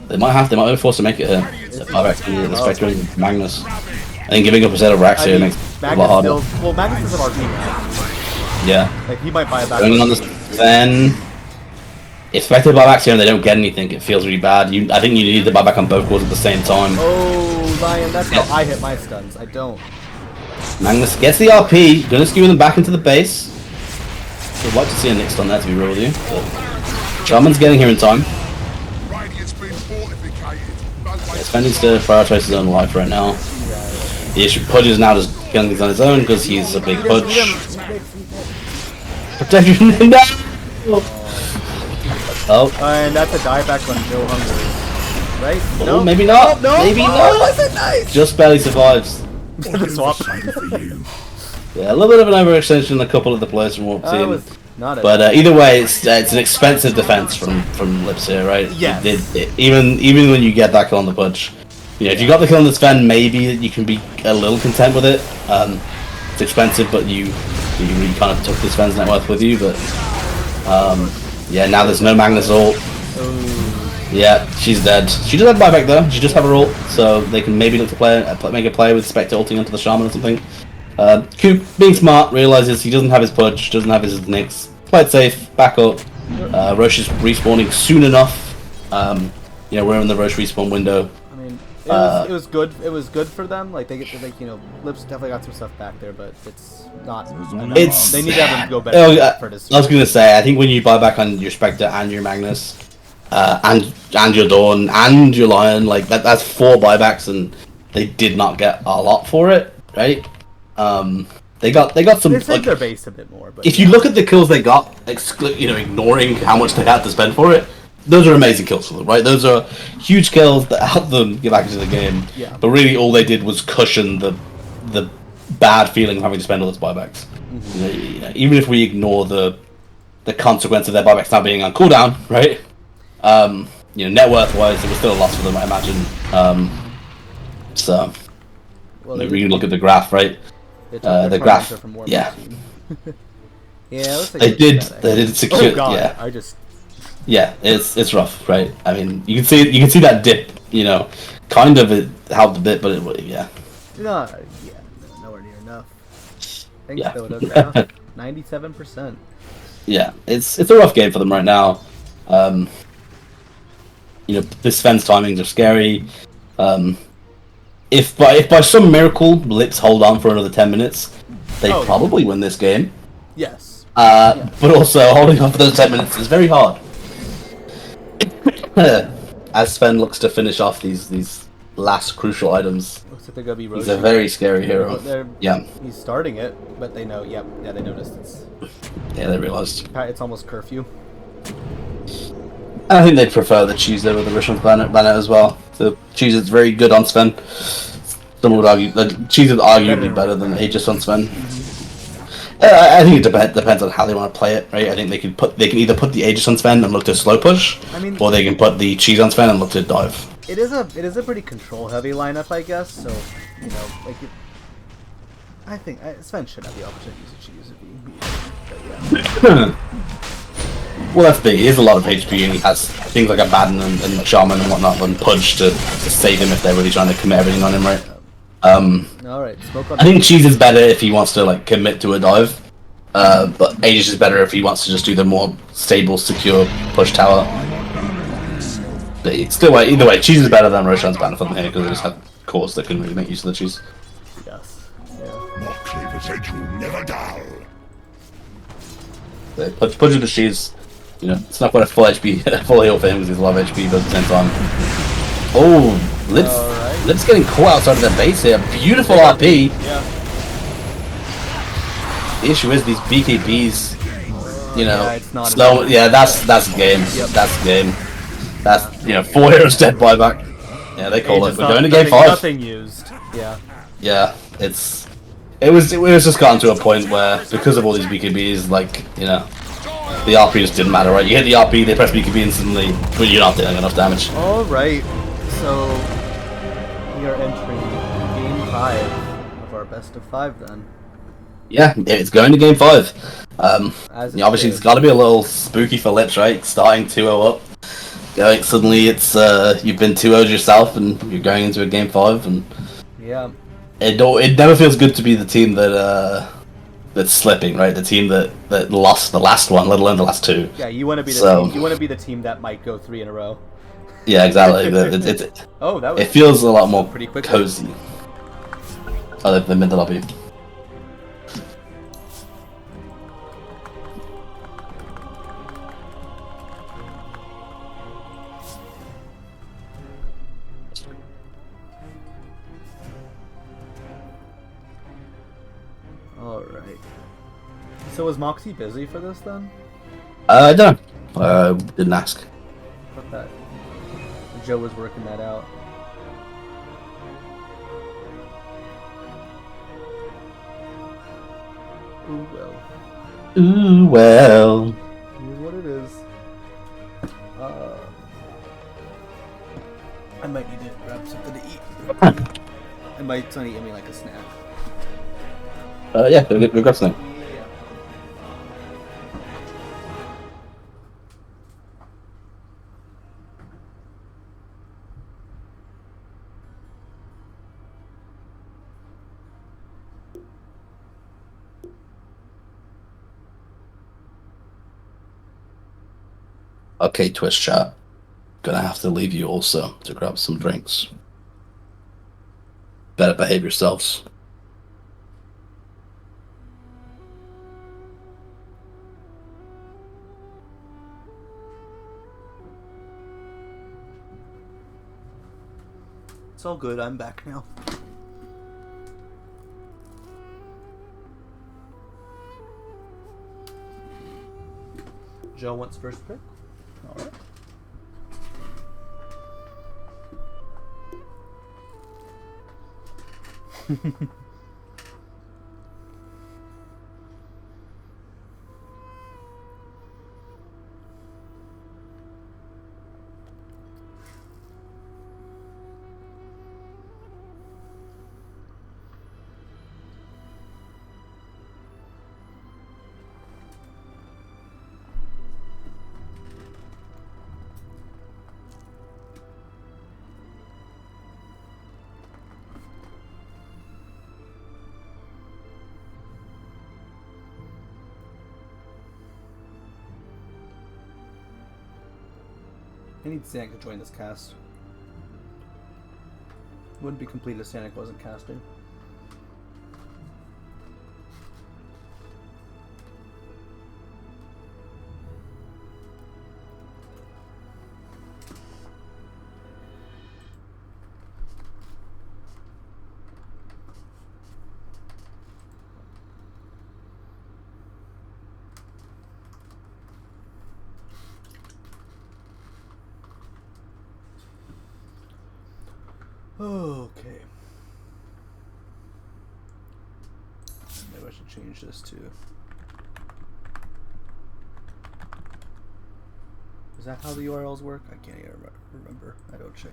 They might be forced to make it here. Buyback to the Spectre and Magnus. I think giving up a set of racks here makes it a lot harder. Well, Magnus is an RP now. Yeah. Like, he might buy it back. Going on this, then if Spectre buybacks here and they don't get anything, it feels really bad. I think you need to buy back on both cores at the same time. Oh, Lion, that's how I hit my stuns. I don't. Magnus gets the RP, gonna skew them back into the base. Would like to see a Nick stun there, to be real with you. But Shaman's getting here in time. Radiant's been fortificated. Sven needs to prioritize his own life right now. The issue Pudge is now just killing things on his own because he's a big Pudge. Protection no! Oh. And that's a dieback on no hunger. Right? Oh, No? maybe not. No, Maybe oh, not. Was it nice? Just barely survives. The swap. Yeah, a little bit of an overextension in a couple of the players from Warp Team. Was not But either way, it's an expensive defense from Lips here, right? Yes. Even when you get that kill on the Pudge. You know, if you got the kill on the Sven, maybe you can be a little content with it. It's expensive, but you really kind of took the Sven's net worth with you. But yeah, now there's no Magnus ult. Yeah, she's dead. She does have buyback though. She just have her ult, so they can maybe look to make a play with Spectre ulting onto the Shaman or something. Coop, being smart, realizes he doesn't have his Pudge, doesn't have his Nyx. Play it safe, back up. Roche is respawning soon enough. You know, we're in the Roche respawn window. I mean, it was good. It was good for them. Like they get to, like, you know, Lips definitely got some stuff back there, but it's not. It's They need to have them go better for this. I was gonna say, I think when you buy back on your Spectre and your Magnus, and your Dawn and your Lion, like that's 4 buybacks, and they did not get a lot for it, right? They got some. They saved like, their base a bit more, but if you look at the kills they got, ignoring how much they had to spend for it, those are amazing kills for them, right? Those are huge kills that help them get back into the game. Yeah. But really, all they did was cushion the bad feeling of having to spend all those buybacks. You know, even if we ignore the consequence of their buybacks now being on cooldown, right? You know, net worth wise, it was still a loss for them, I imagine. So, well, we can look at the graph, right? The graph, yeah. Yeah, looks like They did secure, Oh god, yeah. Yeah, it's rough, right? I mean, you can see that dip, you know, kind of it helped a bit, but yeah. No, yeah, nowhere near enough. Thanks, Yeah. Dodo. Yeah, 97%. Yeah, it's a rough game for them right now. You know, this Sven's timings are scary. If by some miracle Lips hold on for another 10 minutes, they probably win this game. Yes. But also holding on for those 10 minutes is very hard. As Sven looks to finish off these last crucial items. Looks like they're gonna be He's rotating. a very scary hero. Yeah. He's starting it, but they know. Yep. Yeah, they noticed it's. Yeah, they realized. It's almost curfew. I think they'd prefer the cheese over the Rishon banner as well. The cheese is very good on Sven. Someone would argue that cheese is arguably better than Aegis on Sven. I think it depends on how they want to play it, right? I think they can either put the Aegis on Sven and look to slow push, or they can put the cheese on Sven and look to dive. It is a pretty control heavy lineup, I guess. So, you know, like I think Sven should have the option to use a cheese if he. But yeah. Well, that's big. He has a lot of HP, and he has things like a Baden and Shaman and whatnot, and Pudge to save him if they're really trying to commit everything on him, right? All right, smoke on. I think Cheese is better if he wants to like commit to a dive, but Aegis is better if he wants to just do the more stable, secure push tower. But either way, Cheese is better than Roshan's banner from here because they just have cores that can really make use of the Cheese. Yes. Yeah. More cleavers edge will never dull. Pudge with the Cheese, you know, it's not quite a full HP, full heal for him because he's a lot of HP, but at the same time. Oh, Lips getting caught outside of their base here. Beautiful RP. Yeah. The issue is these BKBs, you know, it's not slow. Yeah, that's game. Yep. That's game. That's, you know, 4 heroes dead buyback. Yeah, they call it. We're going to game 5. Nothing used. Yeah. Yeah, it was just gotten to a point where because of all these BKBs, like, you know, the RP just didn't matter, right? You hit the RP, they press BKB instantly, but you're not doing enough damage. All right. So we are entering game 5 of our best of 5 then. Yeah, it's going to game 5. As it Obviously, it's should. got to be a little spooky for Lips, right? Starting 2-0 up, going suddenly it's you've been 2-0'd yourself, and you're going into a game 5, and Yeah. it never feels good to be the team that's slipping, right? The team that lost the last one, let alone the last 2. Yeah, you want to be the So- team. You want to be the team that might go 3 in a row. Yeah, exactly. Oh, that was It feels a lot more pretty quick. cozy. Oh, they've been the lobby. All right. So was Moxie busy for this then? I don't know. Didn't ask. I thought that Joe was working that out. Ooh well. Ooh, well. Here's what it is. I might need to grab something to eat. I might Sonny give me like a snack. Yeah, go grab something. Yeah. Okay, Twitch chat. Gonna have to leave you also to grab some drinks. Better behave yourselves. It's all good. I'm back now. Joe wants first pick. All right. I need Sanic to join this cast. Wouldn't be complete if Sanic wasn't casting. Okay. Maybe I should change this to. Is that how the URLs work? I can't even remember. I don't check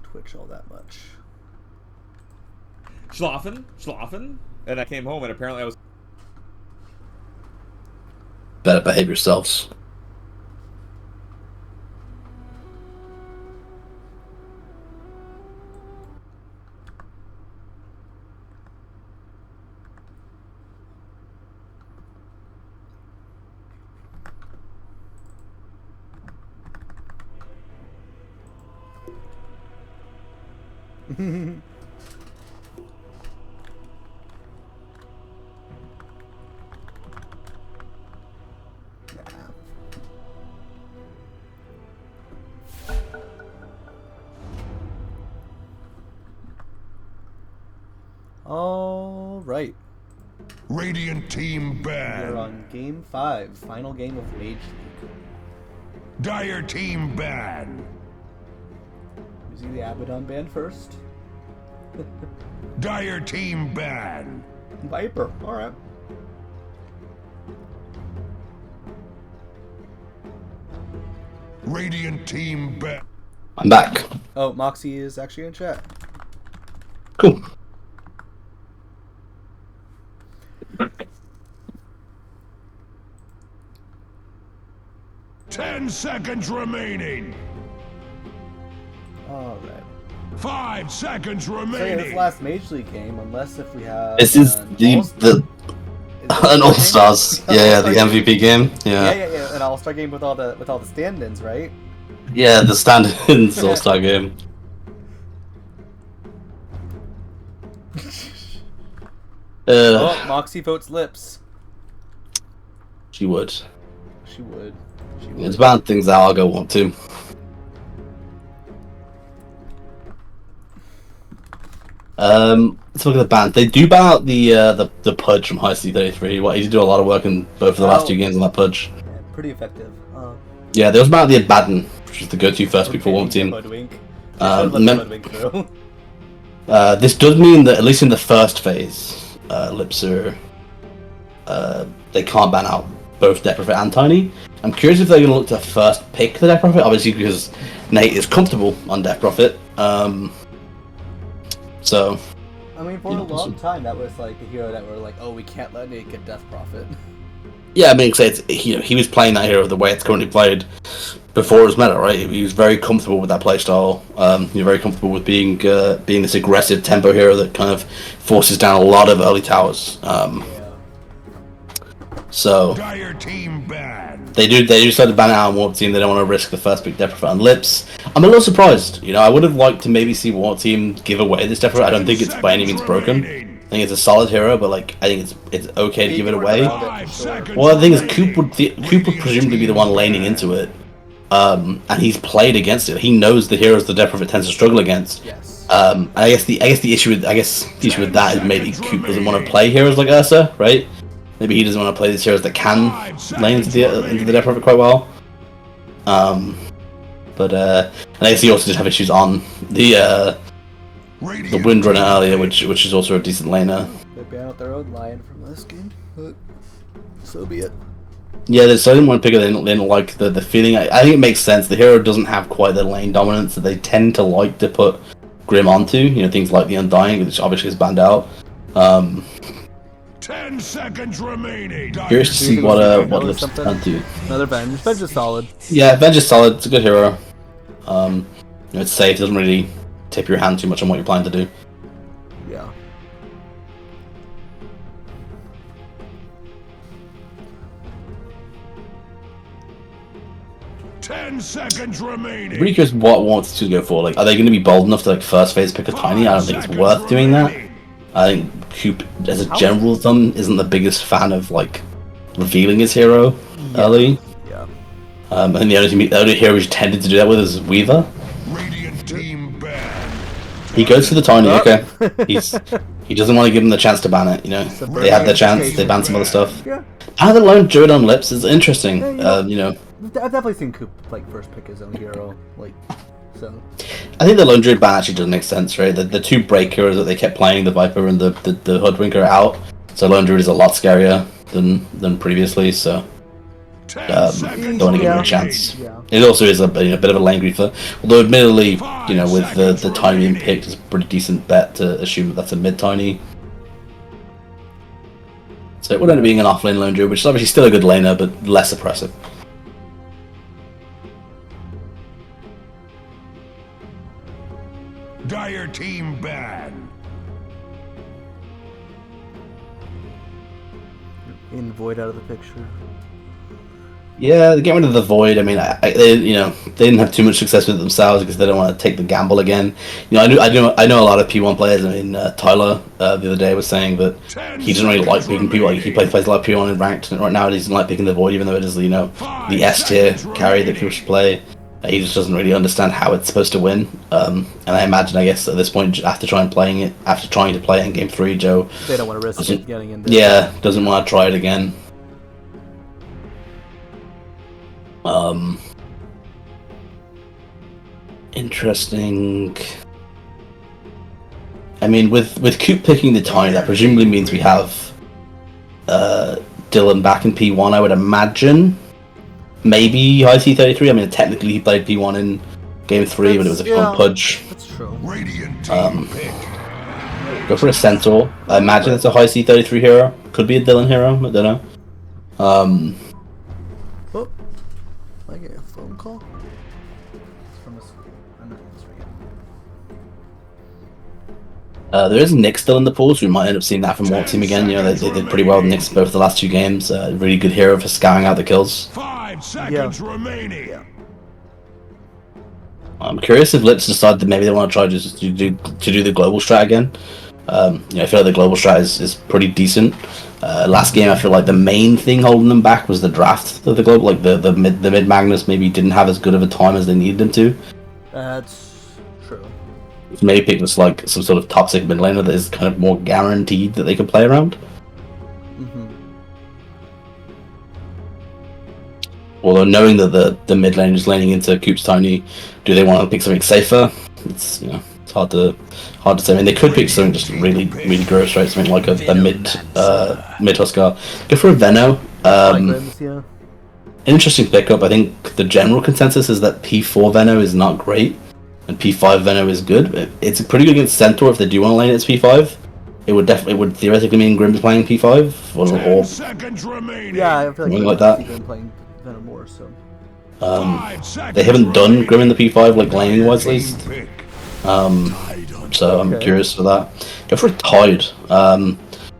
Twitch all that much. Schlafen, and I came home and apparently I was. Better behave yourselves. All right. Radiant team We're banned. on game 5, final game of Mage League. Dire team banned. Using the Abaddon band first. Dire team banned. Viper, alright. Radiant team banned. I'm back. Oh, Moxie is actually in chat. Cool. seconds remaining. Alright. 5 seconds So yeah, remaining. this last Mage League game, unless if we have... This is the an All Stars. Yeah, the MVP game. Yeah, Yeah, an All-Star game with all the stand-ins, right? yeah, the stand-ins All Star game. Oh, Moxie votes lips. She would. She would. It's bad things that I'll go want to. Let's look at the ban. They do ban out the Pudge from High C33. What he did do a lot of work in both of the last 2 games on that Pudge. Yeah, pretty effective. Yeah, there was about the Abaddon, which is the go-to first pick for one team. Hoodwink. This does mean that at least in the first phase, lips are they can't ban out both Death Prophet and Tiny. I'm curious if they're going to look to first pick the Death Prophet, obviously because Nate is comfortable on Death Prophet. So, I mean, for a long time, that was like a hero that were like, oh, we can't let Nate get Death Prophet. yeah, I mean, he was playing that hero the way it's currently played before it was meta, right? He was very comfortable with that playstyle. He was very comfortable with being this aggressive tempo hero that kind of forces down a lot of early towers. So Dire team bad. they do decide to ban it out on Warp Team. They don't want to risk the first pick Death Prophet on Lips. I'm a little surprised. I would have liked to maybe see Warp Team give away this Death Prophet. I don't think it's by any means broken. I think it's a solid hero, but like I think it's okay to give it away. Well, the thing is, Coop would presumably be the one laning into it, and he's played against it. He knows the heroes the Death Prophet tends to struggle against. Yes. And I guess the issue with that is maybe Coop doesn't want to play heroes like Ursa, right? Maybe he doesn't want to play these heroes that can lane into the Death Prophet quite well. And I guess he also did have issues on the Windrunner earlier, which is also a decent laner. They ban out their own lion from this game, but so be it. Yeah, so I didn't want to pick it. They didn't like the feeling. I think it makes sense. The hero doesn't have quite the lane dominance that they tend to like to put Grim onto. Things like the Undying, which obviously is banned out. 10 seconds remaining. Curious to see what Lips can do. Another Venge. Venge is solid. Yeah, Venge is solid. It's a good hero. It's safe. It doesn't really tip your hand too much on what you're planning to do. Yeah. Ten seconds remaining. I'm really curious what wants to go for. Like, are they going to be bold enough to first phase pick a Tiny? I don't think it's worth doing that. I think Coop, as a general thumb, isn't the biggest fan of revealing his hero early. Yeah. And the only hero who's tended to do that with is Weaver. Radiant team bad. He goes for the Tiny. Okay, he doesn't want to give them the chance to ban it. They had their chance. They banned some other stuff. Yeah. How the lone Druid on Lips is interesting. I've definitely seen Coop first pick his own hero. So. I think the lone Druid ban actually does make sense, right? The 2 break heroes that they kept playing, the Viper and the Hoodwinker, are out. So lone Druid is a lot scarier than previously. So. Don't want to give him a chance. Yeah. It also is a bit of a lane griefer. Although admittedly, with the Tiny being picked, it's a pretty decent bet to assume that's a mid Tiny. So it would end up being an off-lane lone Druid, which is obviously still a good laner, but less oppressive. Dire team bad. In Void out of the picture. Yeah, they get rid of the Void. I mean, they didn't have too much success with it themselves because they don't want to take the gamble again. I know a lot of P1 players. I mean, Tyler the other day was saying that he doesn't really like picking people. He plays a lot of P1 in ranked, and right now he doesn't like picking the Void, even though it is the S tier carry that people should play. He just doesn't really understand how it's supposed to win. And I imagine, I guess, at this point, after trying to play it in Game 3, Joe... They don't want to risk it getting into... Yeah, doesn't want to try it again. Interesting. I mean, with Coop picking the Tiny, that presumably means we have Dylan back in P1, I would imagine. Maybe High C33. I mean, technically he played P1 in Game 3, but it was a fun Pudge. That's true. Radiant team pick. Go for a Centaur. I imagine it's a High C33 hero. Could be a Dylan hero, I don't know. Oh, I get a phone phone call? It's from I'm not answering it. There is Nick still in the pool, so we might end up seeing that from WARMUP team again. You know, they did pretty well with Nick's both the last 2 games. Really good hero for scouring out the kills. 5 seconds remaining. Yeah. I'm curious if Lips decide that maybe they want to try just to do the global strat again. You know, I feel like the global strat is pretty decent. Last game, I feel like the main thing holding them back was the draft of the global. Like the mid Magnus maybe didn't have as good of a time as they needed them to. That's true. Maybe pick this like some sort of toxic mid laner that is kind of more guaranteed that they can play around. Although knowing that the mid lane is laning into Coop's Tiny, do they want to pick something safer? It's, you know, it's hard to say. I mean, they could pick something just really gross, right? Something like a mid Huskar. Go for a Veno. Yeah. Interesting pickup. I think the general consensus is that P4 Veno is not great, and P5 Veno is good. It's pretty good against Centaur if they do want to lane its P5. It would theoretically mean Grim's playing P5 or 10 seconds remaining. Yeah, I feel like something like that. Been playing Venom more, so. They haven't done Grim in the P5 like laning wise at least. So I'm curious for that. Go for a Tide.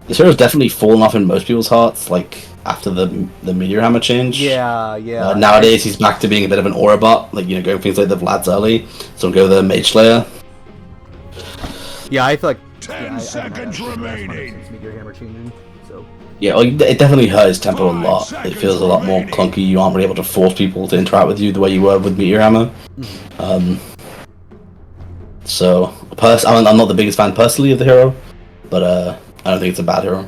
This hero's definitely fallen off in most people's hearts, like after the Meteor Hammer change. Yeah. Nowadays he's back to being a bit of an aura bot, like, you know, going things like the Vlad's early. So go the Mage Slayer. Yeah, I feel like 10 seconds remaining. Since Meteor Hammer changing, so. Yeah, well, it definitely hurt his tempo a lot. It feels a lot more clunky. You aren't really able to force people to interact with you the way you were with Meteor Hammer. So, I'm not the biggest fan personally of the hero, but I don't think it's a bad hero.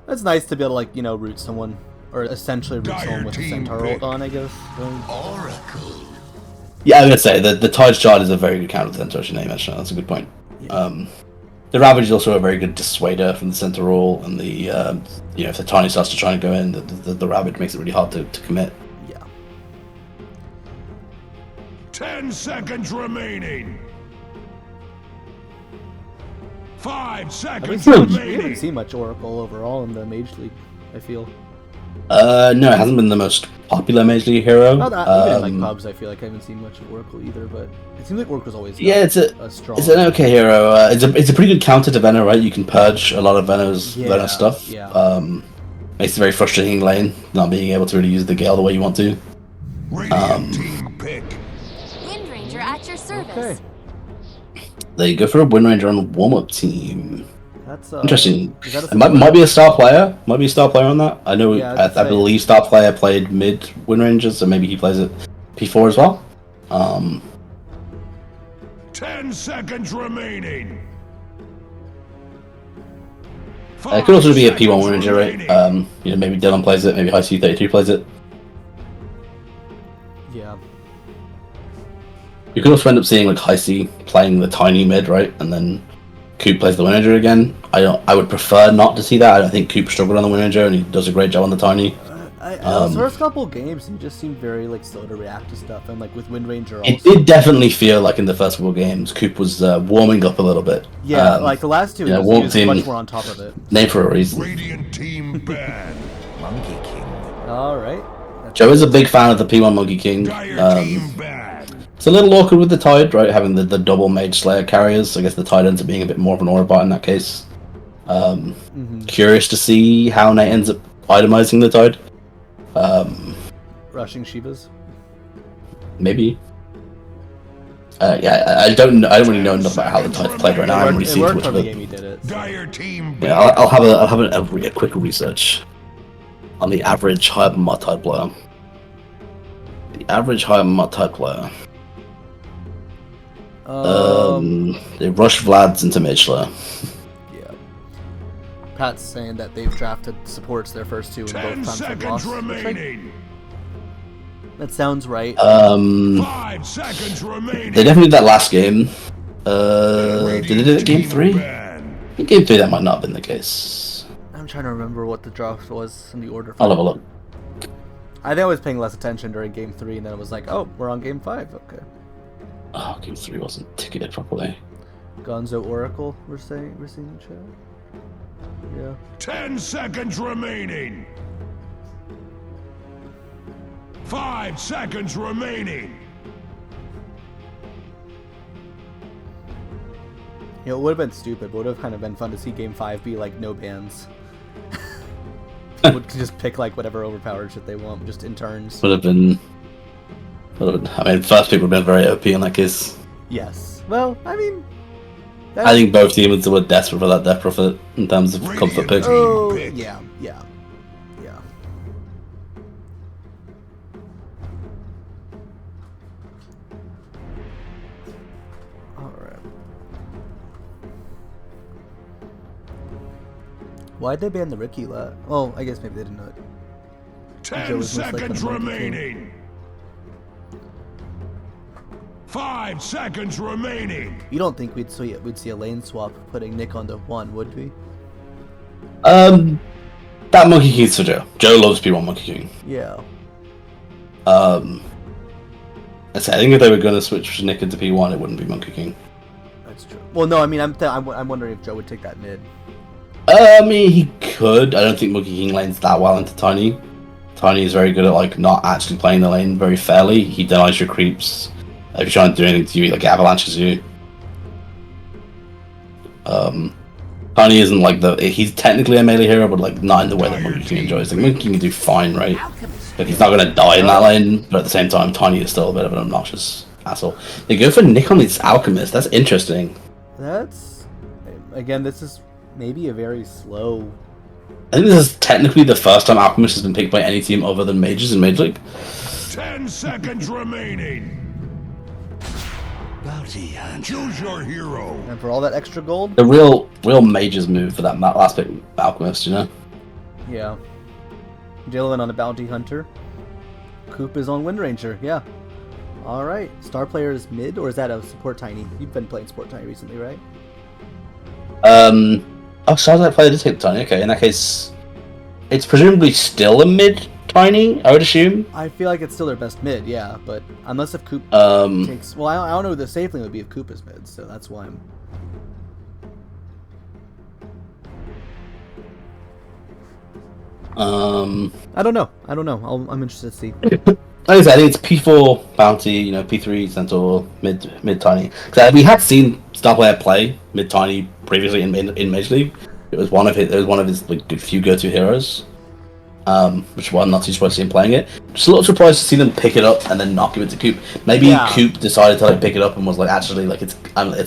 It's nice to be able to, like, you know, root someone, or essentially root someone with the Centaur ult on, I guess. Oracle. Yeah, I'm gonna say the Tide's Shard is a very good counter to the Centaur. Name mentioned. That's a good point. Yeah. The Ravage is also a very good dissuader from the Centaur ult, and the you know, if the Tiny starts to try and go in, the Ravage makes it really hard to commit. Yeah. 10 seconds remaining. 5 seconds We remaining. haven't seen much Oracle overall in the Mage League, I feel. No, it hasn't been the most popular Mage League hero. Not that, even in like pubs, I feel like I haven't seen much of Oracle either, but it seems like Oracle's always it's a strong. It's an okay hero. It's a pretty good counter to Venom, right? You can purge a lot of Venom's Venom stuff. Yeah. Makes it very frustrating lane, not being able to really use the Gale the way you want to. Radiant team pick. Wind Ranger at your service. Okay. There you go for a Wind Ranger on the warm-up team. That's Interesting. Is that It might be a star player. Might be a star player on that. I know. Yeah, I believe star player played mid Wind Rangers, so maybe he plays it P4 as well. 10 seconds remaining. It could also be a P1 Wind Ranger, right? You know, maybe Dylan plays it. Maybe High C33 plays it. Yeah. You could also end up seeing like High C playing the tiny mid, right, and then Coop plays the Wind Ranger again. I would prefer not to see that. I don't think Coop struggled on the Wind Ranger, and he does a great job on the tiny. The first couple games, he just seemed very like slow to react to stuff, and like with Wind Ranger, also. It did definitely feel like in the first couple games, Coop was warming up a little bit. Yeah, like the last two, he was much more on top of it. Name for a reason. Radiant team ban. Monkey King. All right. Joe is a big fan of the P1 Monkey King. Dire team ban. It's a little awkward with the Tide, right? Having the double Mage Slayer carriers. I guess the Tide ends up being a bit more of an aura bot in that case. Curious to see how Nate ends up itemizing the Tide. Rushing Shivas. Maybe. Yeah, I don't really know enough about how the Tide's played right now. I haven't really It seen too worked much from of the it. game he did it. Dire team ban. Yeah, I'll have a quick research on the average high mod Tide player. The average high mod Tide player. They rush Vlad's into Mage Slayer. Yeah. Pat's saying that they've drafted supports their first two and 10 both times they've seconds lost. remaining. That sounds right. 5 seconds remaining. They definitely did that last game. Did they do it game 3? Ban. In game 3 that might not have been the case. I'm trying to remember what the draft was in the order. I'll have a look. I think I was paying less attention during game 3, and then it was like, oh, we're on game 5. Okay. Oh, game 3 wasn't ticketed properly. Gonzo Oracle, we're seeing in chat. Yeah. 10 seconds remaining. 5 seconds remaining. You know, it would have been stupid, but it would have kind of been fun to see Game 5 be like no bans. People would just pick like whatever overpowered shit they want, just in turns. Would have been. I mean, first pick would have been very OP in that case. Yes. Well, I mean... I think both teams were desperate for that death profit in terms of comfort pick. Oh, yeah. Alright. Why'd they ban the Ricky lat? Oh, I guess maybe they didn't know it. 10 seconds remaining. 5 seconds remaining. You don't think we'd see a lane swap putting Nick onto 1, would we? That Monkey King's for Joe. Joe loves P1 Monkey King. Yeah. I think if they were going to switch Nick into P1, it wouldn't be Monkey King. That's true. Well, no, I mean, I'm wondering if Joe would take that mid. I mean, he could. I don't think Monkey King lanes that well into Tiny. Tiny is very good at like not actually playing the lane very fairly. He denies your creeps. If you're trying to do anything to you, he like avalanches you. Tiny isn't like he's technically a melee hero, but like not in the way that Monkey King enjoys. Like Monkey King can do fine, right? Like he's not gonna die in that lane, but at the same time, Tiny is still a bit of an obnoxious asshole. They go for Nick on this Alchemist. That's interesting. That's again, this is maybe a very slow. I think this is technically the first time Alchemist has been picked by any team other than Mages in Mage League. 10 seconds remaining. Bounty hunter. Choose your hero. And for all that extra gold? The real Mages move for that last pick, Alchemist, you know? Yeah. Dylan on a bounty hunter. Coop is on Wind Ranger, yeah. Alright. Star player is mid, or is that a support Tiny? You've been playing support Tiny recently, right? Oh, Starlight player did take the Tiny. Okay, in that case, it's presumably still a mid Tiny, I would assume. I feel like it's still their best mid, yeah, but unless if Coop takes... Well, I don't know what the safe lane would be if Coop is mid, so that's why I'm... I don't know. I'm interested to see. Like I said, I think it's P4 Bounty, you know, P3 Centaur, mid Tiny. Because we had seen Star Player play mid Tiny previously in Mage League. It was one of his like few go-to heroes. Which one? Not too surprised to see him playing it. Just a little surprised to see them pick it up and then not give it to Coop. Maybe Coop decided to like pick it up and was like, actually, like it's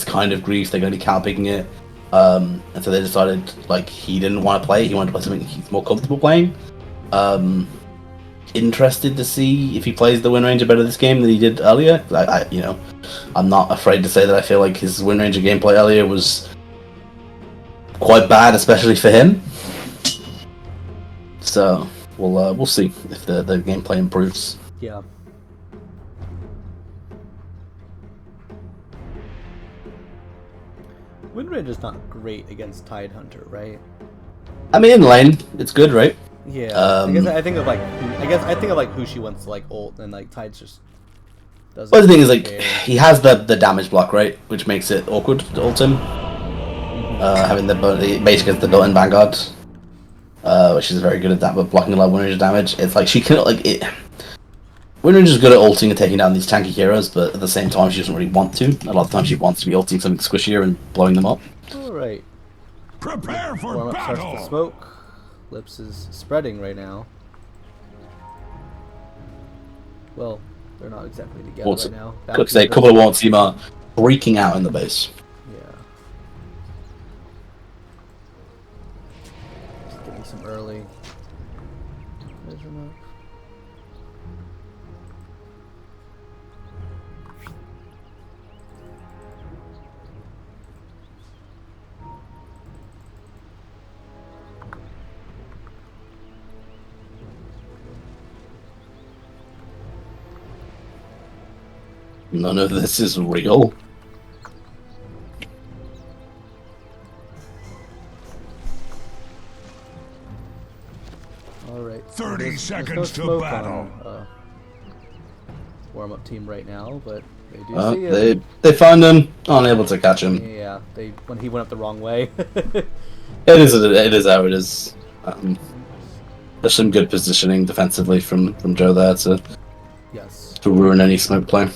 kind of Grease. They're going to be counter picking it. And so they decided like he didn't want to play it. He wanted to play something he's more comfortable playing. Interested to see if he plays the Wind Ranger better this game than he did earlier. I'm not afraid to say that I feel like his Wind Ranger gameplay earlier was quite bad, especially for him. So we'll see if the gameplay improves. Yeah. Wind Ranger's not great against Tidehunter, right? I mean, in lane, it's good, right? Yeah. I think of like who she wants to like ult, and like Tide's just doesn't. Well, the thing is, like, he has the damage block, right, which makes it awkward to ult him. Having the basically the built-in Vanguard, which is very good at that, but blocking a lot of Wind Ranger damage. It's like she can like it. Wind Ranger's good at ulting and taking down these tanky heroes, but at the same time, she doesn't really want to. A lot of times, she wants to be ulting something squishier and blowing them up. All right. Prepare for WARMUP battle. starts to smoke. Lips is spreading right now. Well, they're not exactly together right now. Because a couple of Warm's team are freaking out in the base. Yeah. Just getting some early. Measurement. None of this is real. Alright. 30 seconds to battle. Warm-up team right now, but they do see it. They find him, unable to catch him. Yeah, when he went up the wrong way. It is how it is. There's some good positioning defensively from Joe there to to ruin any smoke play.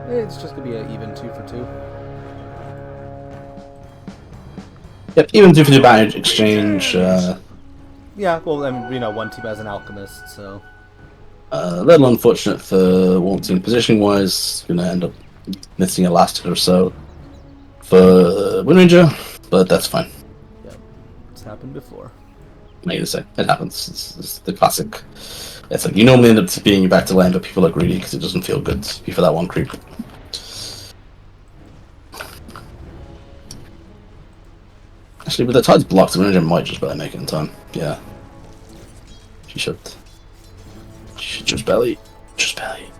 It's just gonna be an even 2 for 2. Yep, even if the advantage exchange, Yeah, well, I mean, you know, one team has an alchemist, so. a little unfortunate for one team positioning wise, gonna end up missing a last hit or so for Wind Ranger, but that's fine. Yep, it's happened before. Like you say, it happens. It's the classic. It's like you normally end up being back to lane, but people are greedy because it doesn't feel good to be for that one creep. Actually, with the tides blocked, the Wind Ranger might just barely make it in time. Yeah. She should. She should just barely. Just barely.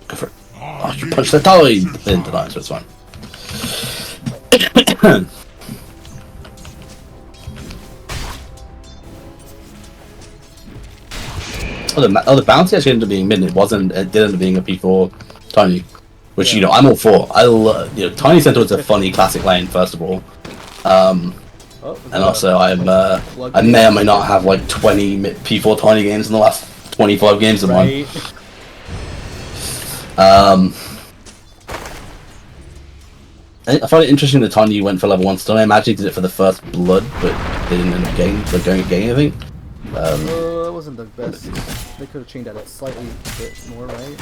Go for it. Oh, you punched the tide! It didn't deny, so it's fine. The bounty actually ended up being mid. It wasn't. It did end up being a P4 Tiny, which you know I'm all for. I love. You know, Tiny Centaur's a funny classic lane first of all, and also I may or may not have like 20 P4 Tiny games in the last 25 games of mine. I found it interesting that Tiny went for level 1 stun. I imagine he did it for the first blood, but they didn't end up getting anything. That wasn't the best. They could have changed that slightly bit more, right?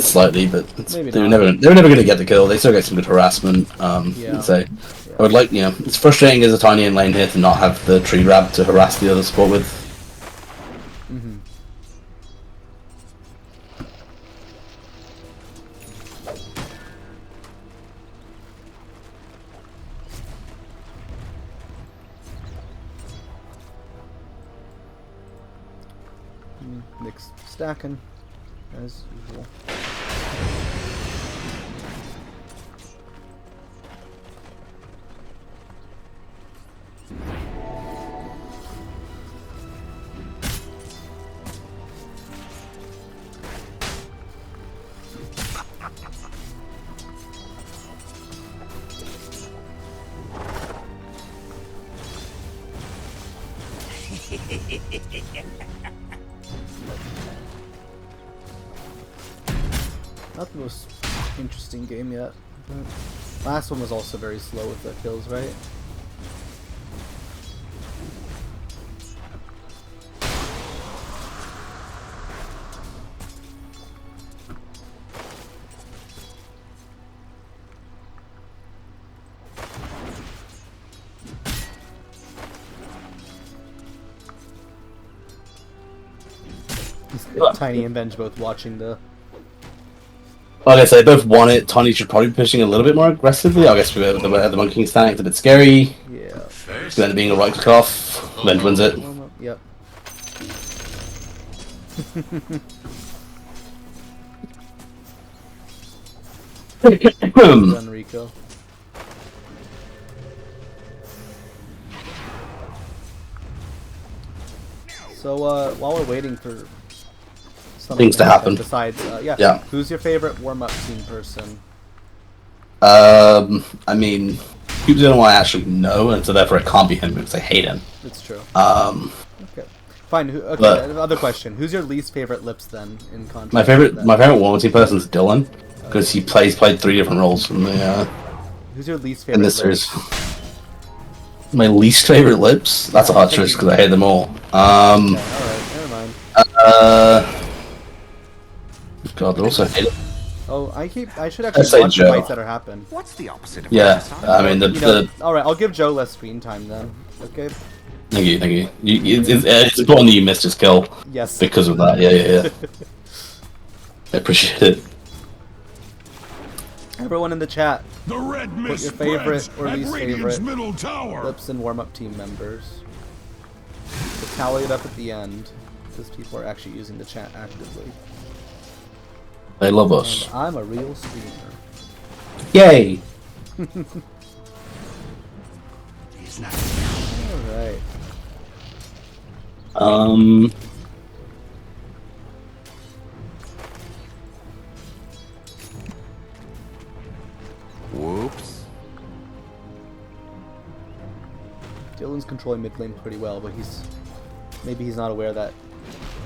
Slightly, but Maybe they were never going to get the kill. They still get some good harassment. Yeah. So I would like, you know, it's frustrating as a Tiny in lane here to not have the tree grab to harass the other support with. Mm-hmm. Nick's stacking, as usual. Not the most interesting game yet. But last one was also very slow with the kills, right? Tiny and Benj both watching the. Like I said, they both want it. Tiny should probably be pushing a little bit more aggressively. I guess the Monkey King standing, it's a bit scary. Yeah. It's going to being a right click off. Then wins it. Yep. Done, Rico. So while we're waiting for things to happen, besides, yeah. Who's your favorite warm-up team person? I mean, people don't want to actually know, and so therefore it can't be him because I hate him. It's true. Okay. Fine. Okay. Other question. Who's your least favorite lips then? In contrast. My favorite warm-up team person is Dylan because he played 3 different roles in the. Who's your least favorite? In this series. My least favorite lips? That's a hard choice because I hate them all. Okay, alright, never mind. God, they're also hated. Oh, I should actually watch the fights that are happening. What's the opposite of I mean, alright, I'll give Joe less screen time then. Okay? Thank you. It's important that you missed his kill. Yes. Because of that, yeah. I appreciate it. Everyone in the chat, the red put your favorite or least favorite lips and warm-up team members. So tally it up at the end, because people are actually using the chat actively. They love us. And I'm a real streamer. Yay! Alright. Whoops. Dylan's controlling mid lane pretty well, but he's Maybe he's not aware that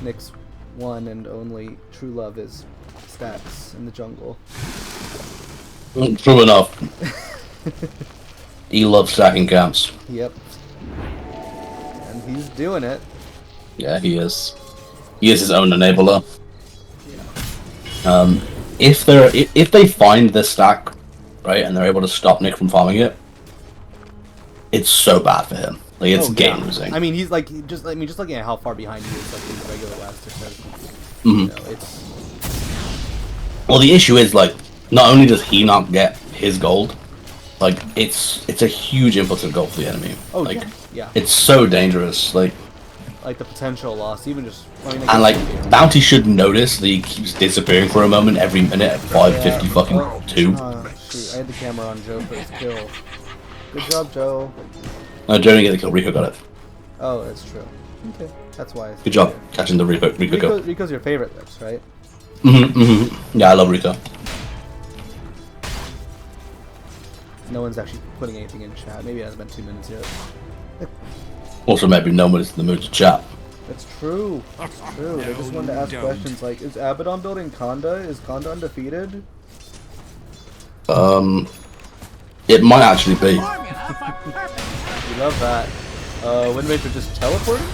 Nick's one and only true love is stacks in the jungle. True enough. He loves stacking camps. Yep. And he's doing it. Yeah, he is. He is his own enabler. If they find this stack, right, and they're able to stop Nick from farming it, it's so bad for him. Like it's game losing. I mean, he's like just looking at how far behind he is, like in the regular Wester says. Mhm. You know, it's Well, the issue is like not only does he not get his gold, like it's a huge influx of gold for the enemy. oh like, yeah. It's so dangerous. Like Like the potential loss, even just and like Bounty should notice that he keeps disappearing for a moment every minute at 550 fucking 2. Shoot, I had the camera on Joe for his kill. Good job, Joe. No, Joe didn't get the kill. Rico got it. Oh, that's true. Okay, that's why. Good job catching the Rico kill. Rico's your favorite lips, right? Yeah, I love Rico. No one's actually putting anything in chat. Maybe it hasn't been 2 minutes yet. Also, maybe no one is in the mood to chat. That's true. That's true. They just wanted to ask questions like, is Abaddon building Conda? Is Conda undefeated? It might actually be. We love that. Wind Ranger just teleporting?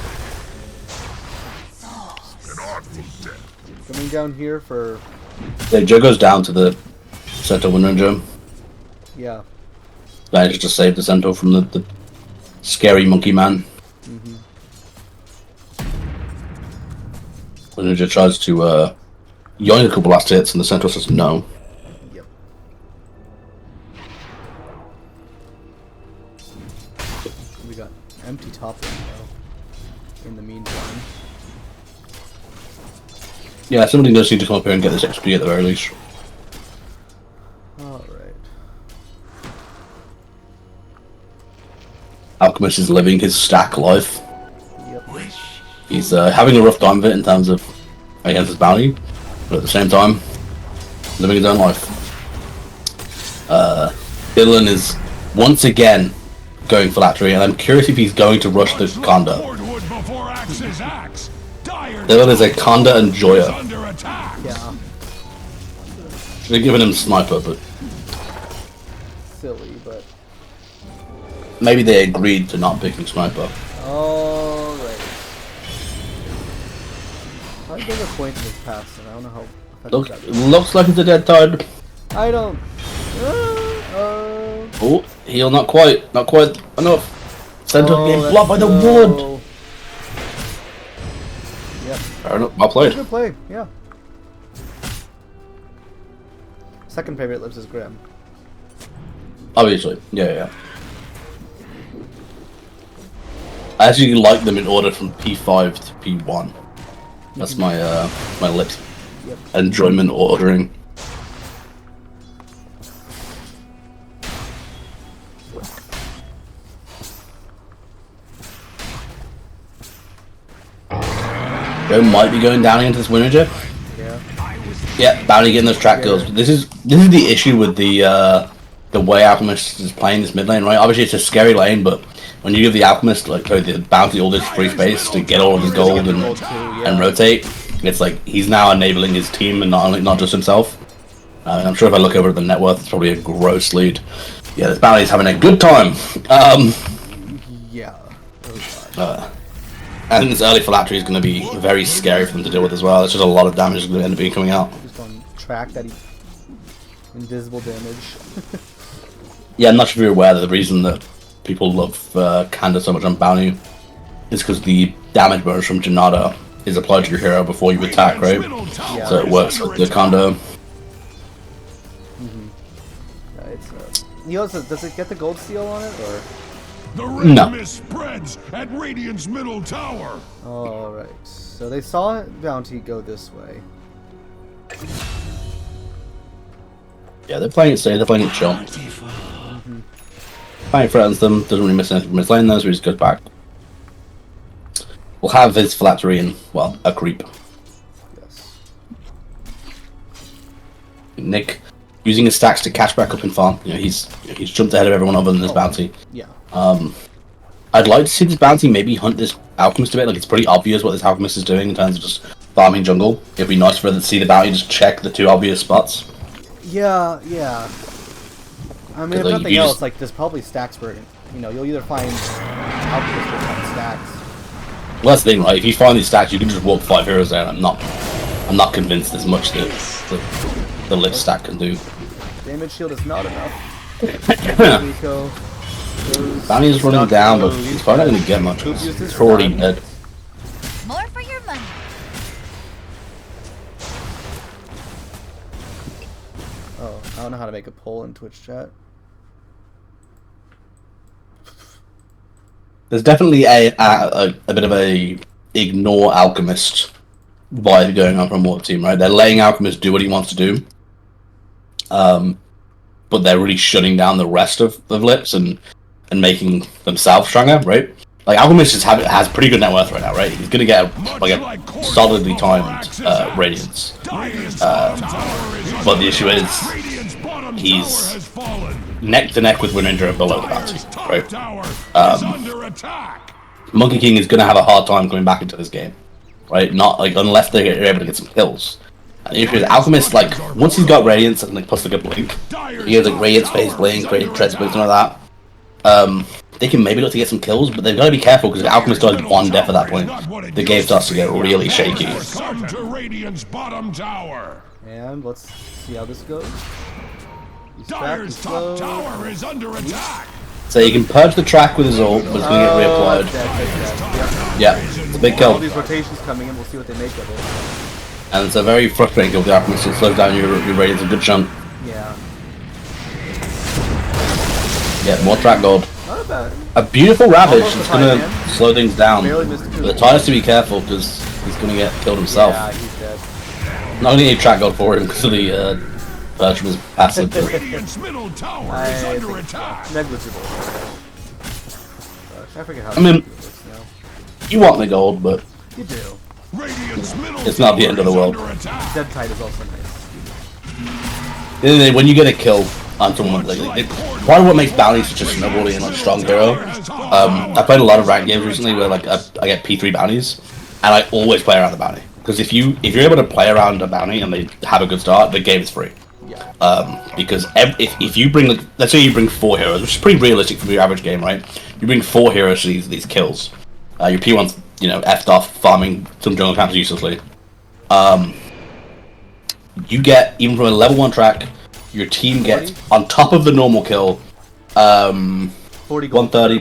Coming down here for... Yeah, Joe goes down to the center Wind Ranger. Yeah. Manages to save the center from the scary monkey man. Wind Ranger tries to yoink a couple last hits, and the center says no. Yep. We got empty top lane though. In the meantime. Yeah, somebody does need to come up here and get this XP at the very least. Alright. Alchemist is living his stack life. Yep. He's having a rough time of it in terms of against his bounty, but at the same time, living his own life. Dylan is once again going for Lattery, and I'm curious if he's going to rush the Conda. Dylan is a Conda enjoyer. Yeah. Should have given him Sniper, but Silly, but... maybe they agreed to not picking Sniper. Alright. I think a point in this pass, and I don't know how effective that is. Looks like it's a dead tide. I don't... Oh, heal not quite enough. Center Oh, getting that's blocked by the no. wood. Yep. Fair enough, well played. Good play, yeah. Second favorite lives is Grim. Obviously, yeah. I actually like them in order from P5 to P1. That's my my lips enjoyment ordering. Joe might be going down into this Wind Ranger. Yeah. Yeah, Bounty getting those track kills. This is the issue with the way Alchemist is playing this mid lane, right? Obviously, it's a scary lane, but when you give the Alchemist the Bounty all this free space to get all of his gold and rotate, it's like he's now enabling his team and not just himself. And I'm sure if I look over at the net worth, it's probably a gross lead. Yeah, this Bounty's having a good time. Yeah. I think this early Phylactery is going to be very scary for them to deal with as well. It's just a lot of damage is going to end up being coming out. Just on track that he... Invisible damage. Yeah, I'm not sure if you're aware that the reason that people love Kanda so much on Bounty is because the damage bonus from Janata is applied to your hero before you attack, right? Yeah. So it works with the Kanda. He also... Does it get the gold seal on it, or...? The red mist spreads at Radiant's middle tower. Alright, so they saw Bounty go this way. Yeah, they're playing it safe, they're playing it chill. Bounty threatens them, doesn't really miss anything from his lane though, so he just goes back. We'll have his Phylactery and, well, a creep. Yes. Nick using his stacks to catch back up and farm. You know, he's jumped ahead of everyone other than this Bounty. Yeah. I'd like to see this Bounty maybe hunt this Alchemist a bit. Like, it's pretty obvious what this Alchemist is doing in terms of just farming jungle. It'd be nice for them to see the bounty, just check the 2 obvious spots. Yeah, yeah. I mean, if Like, nothing you else, just- like, there's probably stacks where, you know, you'll either find Alchemist or find stacks. Well, that's the thing, right? If you find these stacks, you can just walk 5 heroes there. I'm not convinced there's much that the lift stack can do. Damage shield is not enough. Yeah. Rico. Bounty is running down, but he's probably not going to get much. He's already dead. More for your money. Oh, I don't know how to make a poll in Twitch chat. There's definitely a bit of a ignore Alchemist vibe going on from WARMUP team, right? They're letting Alchemist do what he wants to do, but they're really shutting down the rest of the Lips and making themselves stronger, right? Like, Alchemist has pretty good net worth right now, right? He's gonna get a solidly timed Radiance, but the issue is he's neck to neck with Winranger and below the bounty, right? Monkey King is gonna have a hard time coming back into this game, right? Not like unless they're able to get some kills. And the issue is Alchemist, like, once he's got Radiance and like plus like a blink, he has like Radiance, Phase Blink, Radiant Tread Blink, something like that. They can maybe look to get some kills, but they've got to be careful because if Alchemist does 1 death at that point, the game starts to get really shaky. And let's see how this goes. He's Dyer's top tower is under attack. So you can purge the track with his ult, but it's going to get reapplied. Yeah, it's a big All kill. these rotations coming in, we'll see what they make of it. And it's a very frustrating kill with the Alchemist. It slows down your Radiance a good chunk. Yeah. Yeah, more track gold. Not bad. A beautiful Ravage Almost that's a going to high slow things down. Barely missed a But coup. the Titus to be careful because he's going to get killed himself. Yeah, he's dead. Not going to need track gold for him because of the purge from his passive. Radiant's middle tower is under attack. Negligible. Gosh, I forget how I mean- it works now. You want the gold, but You do. Radiant's middle It's not the end of the tower is world. under attack. Dead tide is also nice. the other day, when you get a kill on someone, like, part of what makes Bounty such a snowballing and like strong hero. I played a lot of ranked games recently where like I get P3 bounties, and I always play around the bounty because if you're able to play around a bounty and they have a good start, the game is free. Yeah. Because if you bring, like, let's say you bring 4 heroes, which is pretty realistic for your average game, right? You bring 4 heroes to these kills. Your P1's, you know, effed off farming some jungle camps uselessly. You get, even from a level 1 track, your team gets, on top of the normal kill, 40 gold. 130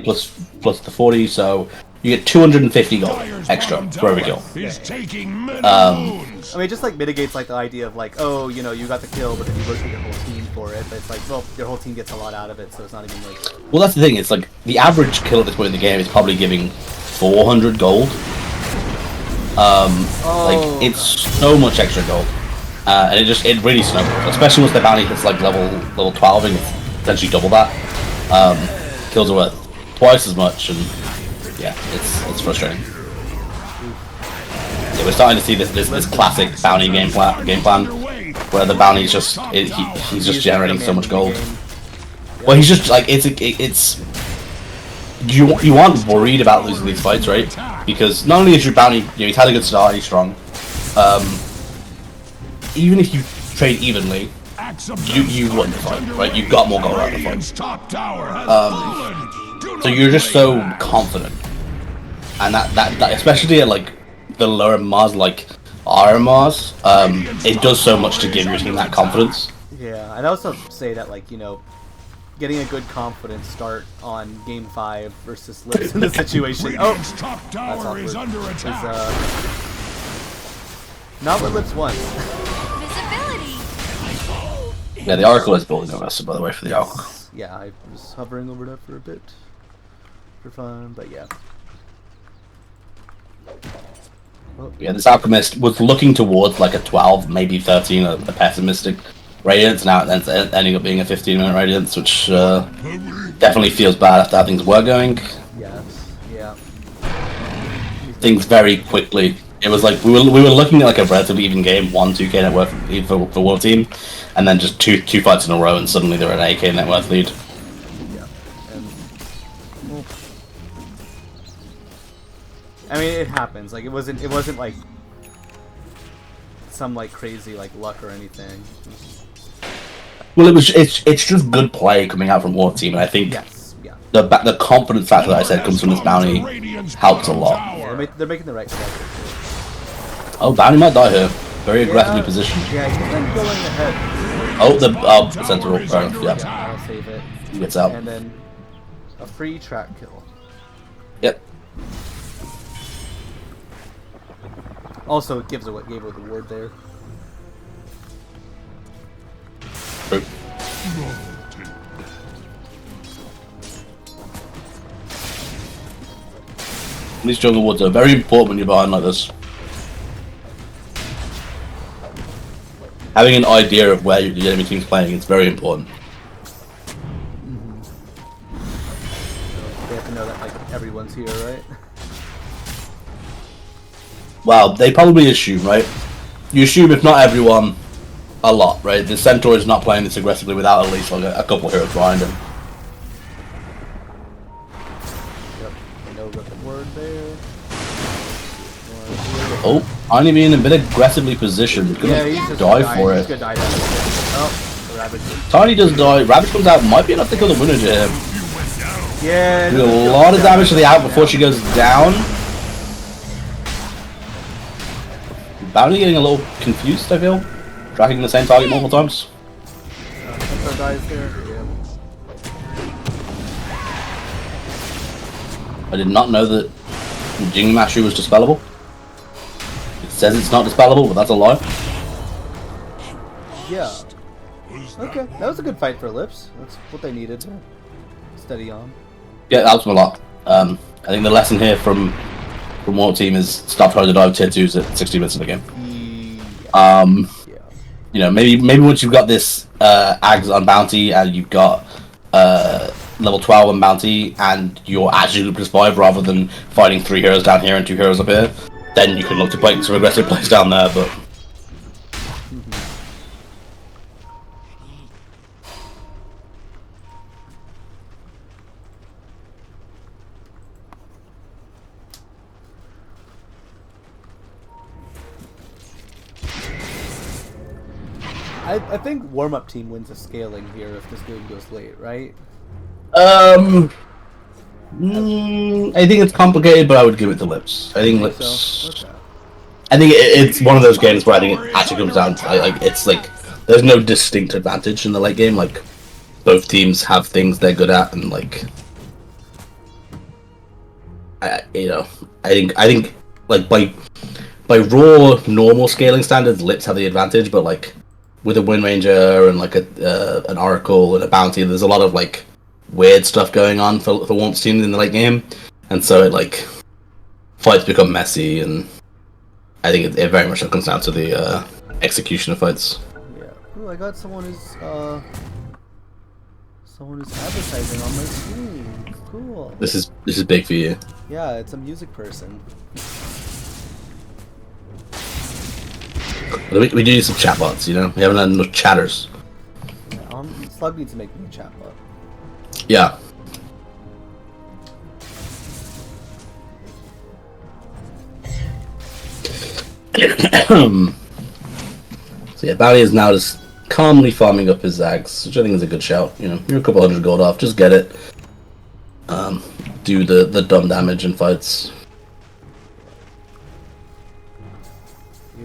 plus the 40, so you get 250 gold extra for every kill. Is taking wounds. I mean, it just like mitigates like the idea of like, oh, you know, you got the kill, but then you rotate your whole team for it. But it's like, well, your whole team gets a lot out of it, so it's not even like. Well, that's the thing, it's like, the average kill at this point in the game is probably giving 400 gold. Like, it's so much extra gold. And it really snowballs, especially once the bounty hits like level 12 and it's essentially double that. Kills are worth twice as much, and yeah, it's frustrating. Yeah, we're starting to see this classic bounty game plan where the bounty's just he's just generating so much gold. Well, he's just like it's you aren't worried about losing these fights, right? Because not only is your bounty, you know, he's had a good start, he's strong. Even if you trade evenly, you won the fight, right? You got more gold out of the fight. So you're just so confident, and that especially at like the lower Mars, like our Mars, it does so much to give your team that confidence. Yeah, I'd also say that like, you know, getting a good confidence start on game 5 versus Lips in this situation. Oh, Radiant's top that's tower awkward. is under Is, attack. not what Lips wants. Visibility. Yeah, the Oracle is building on us, by the way, for the Oracle. Yeah, I was hovering over that for a bit for fun, but yeah. Yeah, this Alchemist was looking towards like a 12, maybe 13, a pessimistic Radiance. Now it's ending up being a 15-minute Radiance, which definitely feels bad after how things were going. Yes, yeah. Things very quickly. It was like we were looking at like a relatively even game, 1-2k net worth lead for World Team, and then just two fights in a row, and suddenly they're an 8k net worth lead. Yeah. I mean, it happens. Like, it wasn't like some like crazy like luck or anything. Well, it's just good play coming out from one team, and I think Yes, yeah. the confidence factor that I said comes from this bounty helps a lot. Yeah, they're making the right choice. Oh, bounty might die here. Very aggressively positioned. Yeah, he's been going ahead. Oh, the central. Fair enough. Yeah, I'll save it. he gets out. And then a free track kill. Yep. Also, it gave away the ward there. True. These jungle wards are very important when you're behind like this. Having an idea of where the enemy team's playing is very important. They have to know that like everyone's here, right? Well, they probably assume, right? You assume if not everyone, a lot, right? The Centaur is not playing this aggressively without at least like a couple heroes behind him. Yep. No weapon word there. Oh, Arnie being a bit aggressively positioned. Gonna he's just die gonna for He's it. gonna die. Oh, the rabbit. Tiny does die. Ravage comes out. Might be enough to kill the winner to him. Yeah. Do a lot of damage to the out before she goes down. Bounty getting a little confused, I feel. Tracking the same target multiple times. Centaur dies there. Yeah. I did not know that Jing Mashu was dispellable. It says it's not dispellable, but that's a lie. Yeah. Okay, that was a good fight for Lips. That's what they needed to steady on. Yeah, that helps them a lot. I think the lesson here from one team is stop trying to dive tier 2s at 60 minutes of the game. Yeah. You know, maybe once you've got this Ags on bounty and you've got level 12 on bounty and you're actually Lupus 5 rather than fighting 3 heroes down here and 2 heroes up here, then you can look to play some aggressive plays down there, but... I think warm-up team wins a scaling here if this game goes late, right? I think it's complicated, but I would give it to Lips. I think Lips... So, okay. I think it's one of those games where I think it actually comes down to, like, it's like, there's no distinct advantage in the late game, like, both teams have things they're good at, and, like, I think, like, by raw, normal scaling standards, Lips have the advantage, but, like, with a Wind Ranger and, like, an Oracle and a Bounty, there's a lot of, like, weird stuff going on for Warm's team in the late game, and so it, like, fights become messy, and I think it very much comes down to the execution of fights. Yeah. Ooh, I got someone who's advertising on my screen. Cool. This is big for you. Yeah, it's a music person. We do need some chatbots, you know? We haven't had enough chatters. Slug needs to make me a chatbot. Yeah. So yeah, Bounty is now just calmly farming up his Zags, which I think is a good shout. You know, you're a couple hundred gold off, just get it. Do the dumb damage in fights.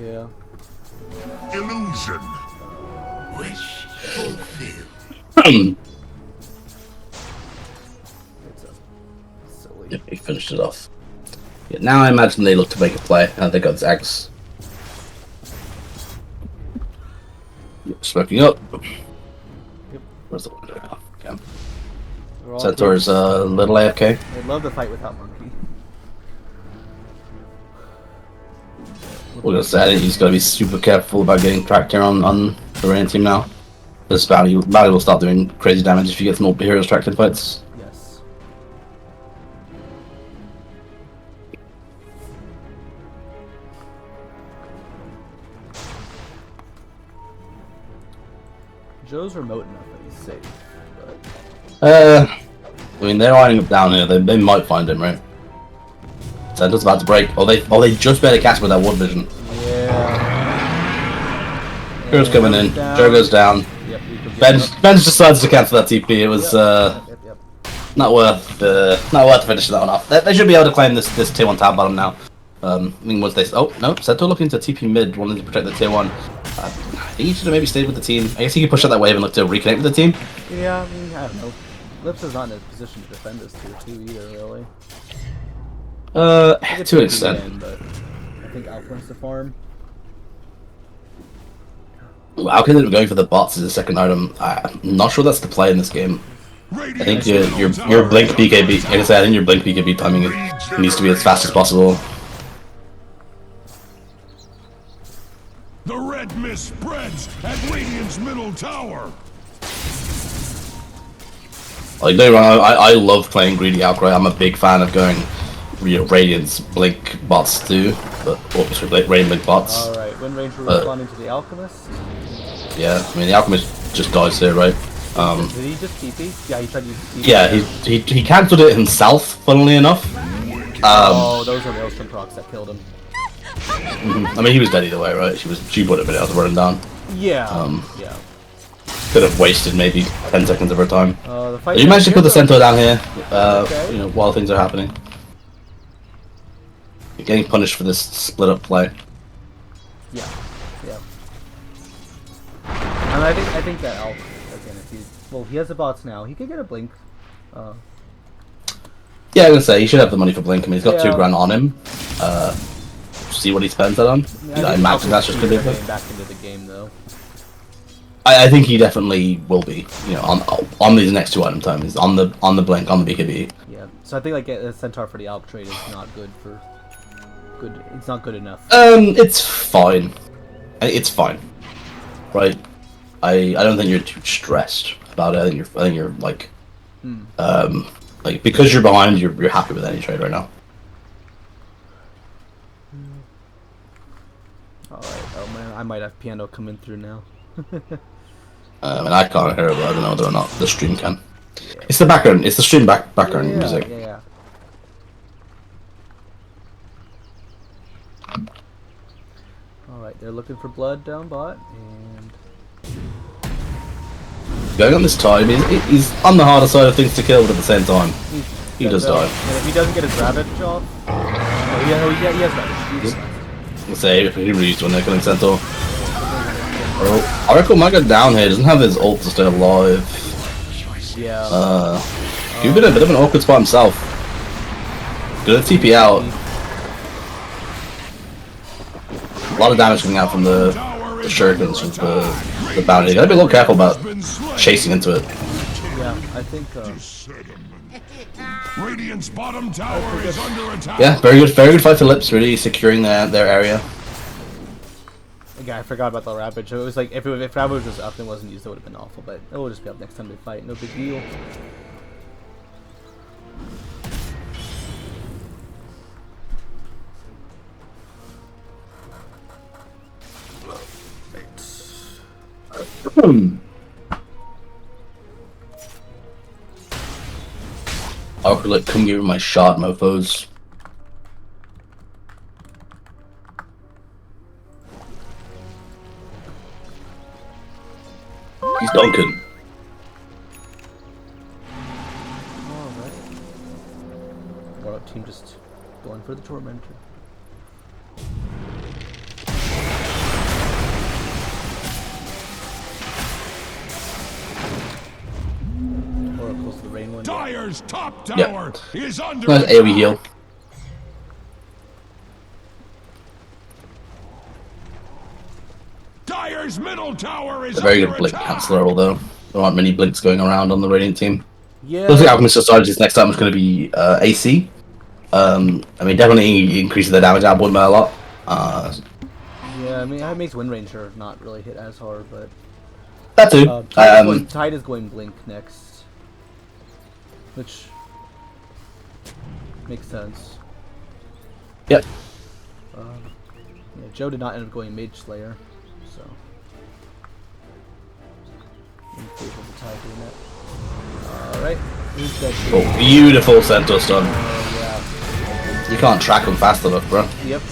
Yeah. Illusion. Wish fulfilled. It's silly. Yep, he finished it off. Yeah, now I imagine they look to make a play. They got Zags. Smoking up. Yep. Where's the window? Okay. We're all Centaur's close. little AFK. I'd love to fight without Monkey. We're gonna say I think he's gotta be super careful about getting tracked here on the Rain team now. This Bounty will start doing crazy damage if he gets more heroes tracked in fights. Yes. Joe's remote enough that he's safe, but I mean, they're lining up down here. They might find him, right? Centaur's about to break. Oh, they just better catch with that wood vision. Yeah. Joe's coming in. Joe goes down. Yep, we could Ben get up. decides to cancel that TP. It was Yep. not worth finishing that one off. They should be able to claim this tier 1 top bottom now. I mean, once they no, Centaur looking to TP mid, wanting to protect the tier 1. I think he should have maybe stayed with the team. I guess he could push out that wave and look to reconnect with the team. Yeah, I mean, I don't know. Lips is not in a position to defend this tier 2 either, really. To an extent. But I think Alpha wants to farm. Alpha ended up going for the bots as a second item. I'm not sure that's the play in this game. I think your blink BKB. Like I said, I think your blink BKB timing needs to be as fast as possible. The red mist spreads at Radiant's middle tower. Like, don't get me wrong, I love playing greedy outright. I'm a big fan of going Radiant's blink bots too, but Radiant blink bots. Alright, Wind Ranger responding to the Alchemist. Yeah, I mean the Alchemist just dies here, right? Did he just TP? Yeah, he tried to use TP. Yeah, he cancelled it himself, funnily enough. Oh, those are the Maelstrom procs that killed him. I mean, he was dead either way, right? She would have been able to run him down. Yeah. Yeah. Could have wasted maybe 10 seconds of her time. The fight You managed to put the here, Centaur down here, Okay. you know, while things are happening. You're getting punished for this split up play. Yeah. And I think that Alpha, again, if he has the bots now, he could get a blink. Yeah, I'm gonna say he should have the money for blink. I mean, he's got Yeah. $2,000 on him. See what he spends that on. I imagine that's just gonna be a bit. Back into the game though. I think he definitely will be. You know, on these next 2 item times, on the blink, on the BKB. Yeah. So I think like a Centaur for the Alp trade is not good for. It's not good enough. It's fine. It's fine. Right. I don't think you're too stressed about it. I think you're like, like because you're behind, you're happy with any trade right now. All right. Oh man, I might have piano coming through now. And I can't hear it, but I don't know whether or not the stream can. Yeah. It's the background. It's the stream background music. Yeah. All right, they're looking for blood down bot, and Going on this time, he's on the harder side of things to kill, but at the same time, he does die. And if he doesn't get his rabbit off, he has rabbit. Let's say if he reused when they're killing Centaur. Oh, Oracle might go down here. Doesn't have his ult to stay alive. Yeah. He's been in a bit of an awkward spot himself. Good TP out. A lot of damage coming out from the shurikens, from the bounty. You gotta be a little careful about chasing into it. Yeah, I think. Radiant's bottom tower is under attack. Yeah, very good fight for Lips, really securing their area. Yeah, I forgot about the Ravage. It was like if Ravage was up and wasn't used, it would have been awful. But it will just be up next time they fight. No big deal. I'll like come give me my shot, mofos. He's Duncan. Alright. Warp team just going for the Tormentor. Oracle's the rain one. Dire's top tower is under Nice attack. AoE heal. Dire's middle tower is A very under good blink attack. canceller, although there aren't many blinks going around on the Radiant team. Yeah. Looks like Alchemist Society's next time is going to be AC. I mean, definitely increases their damage output by a lot. Yeah, I mean, it makes Wind Ranger not really hit as hard, but That too. Tide is going Blink next, which makes sense. Yep. Yeah, Joe did not end up going Mage Slayer, so in favor of the Tide doing that. All right, who's that? Oh, beautiful Centaur stun. Yeah. You can't track them fast enough, bro. Yep.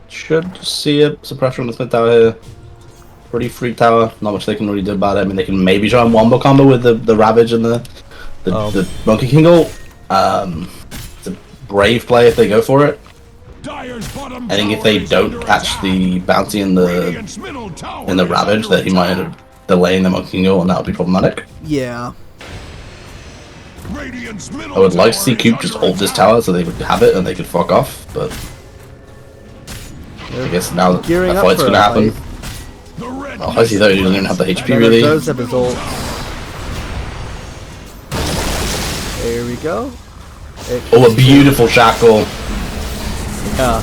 Should see a suppressor on the Smith Tower here. Pretty freak tower. Not much they can really do about it. I mean, they can maybe try and wombo combo with the Ravage and the Monkey King ult. It's a brave play if they go for it. I think if they don't catch the bounty in the Ravage, that he might end up delaying the Monkey King ult, and that would be problematic. Yeah. I would like to see Coop just ult this tower so they would have it and they could fuck off, but I guess now that a fight's gonna happen. Oh, I see that he doesn't even have the HP really. Does have his ult. There we go. Oh, a beautiful shackle. Yeah.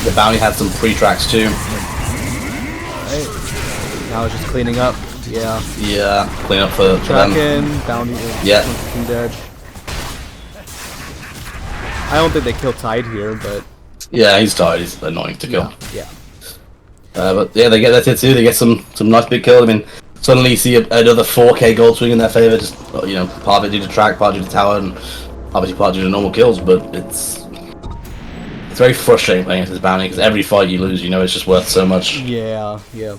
The bounty had some pre-tracks too. Right. Now it's just cleaning up. Yeah. Yeah, clean up for them. Bounty. Yeah. Dead. I don't think they kill Tide here, but. Yeah, he's tired. He's annoying to kill. Yeah. But yeah, they get that tier 2. They get some nice big kill. I mean, suddenly you see another 4k gold swing in their favor. Just part of it due to track, part due to tower, and obviously part due to normal kills. But it's very frustrating playing against this bounty because every fight you lose, it's just worth so much. Yeah. Yeah.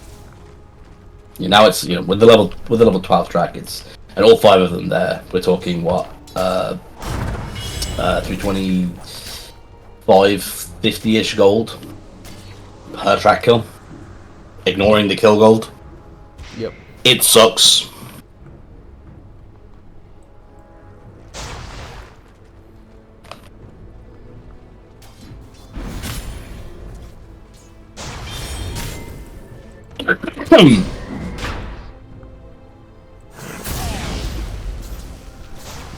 Now it's with the level 12 track, it's and all 5 of them there. We're talking what 325, 50-ish gold per track kill. Ignoring the kill gold. Yep. It sucks.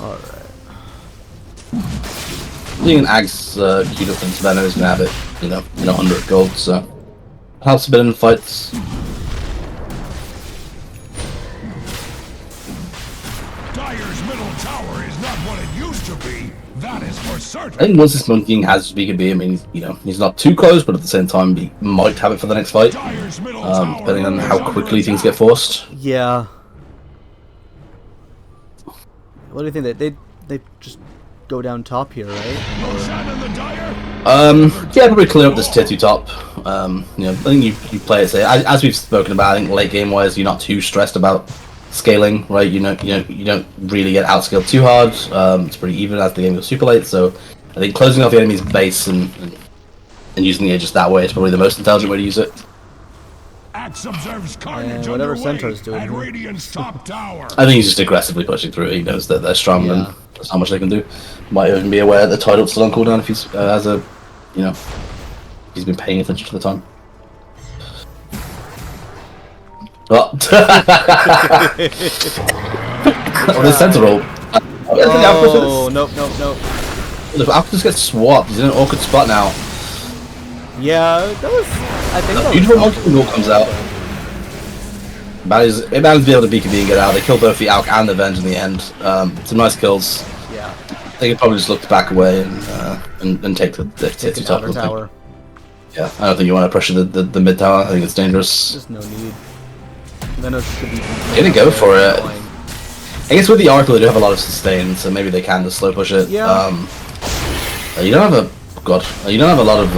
Alright. I think an Ag's queued up into Venom is gonna have it, 100 gold, so helps a bit in fights. Dyer's middle tower is not what it used to be. That is for certain. I think once this Monkey King has BKB, I mean, he's not too close, but at the same time, he might have it for the next fight, depending on how quickly things get forced. Yeah. What do you think? They just go down top here, right? Yeah, probably clear up this tier 2 top. I think you play it safe. As we've spoken about, I think late game wise, you're not too stressed about scaling, right? You don't really get outscaled too hard. It's pretty even as the game goes super late. So I think closing off the enemy's base and using the Aegis that way is probably the most intelligent way to use it. And whatever Centaur's doing here. I think he's just aggressively pushing through. He knows that they're strong and there's not much they can do. Might even be aware that the title's still on cooldown if he's he's been paying attention to the time. Oh, oh there's Sentinel. Oh, nope. If Alcatraz gets swapped, he's in an awkward spot now. Yeah, that was. I think that beautiful Monkey King comes out. Bally's be able to BKB and get out. They kill both the Alc and the Venge in the end. Some nice kills. Yeah. They could probably just look to back away and take the top tower. Yeah, I don't think you want to pressure the mid tower. I think it's dangerous. There's no need. Then should be gonna go for it. I guess with the Oracle they do have a lot of sustain, so maybe they can just slow push it. Yeah. You don't have you don't have a lot of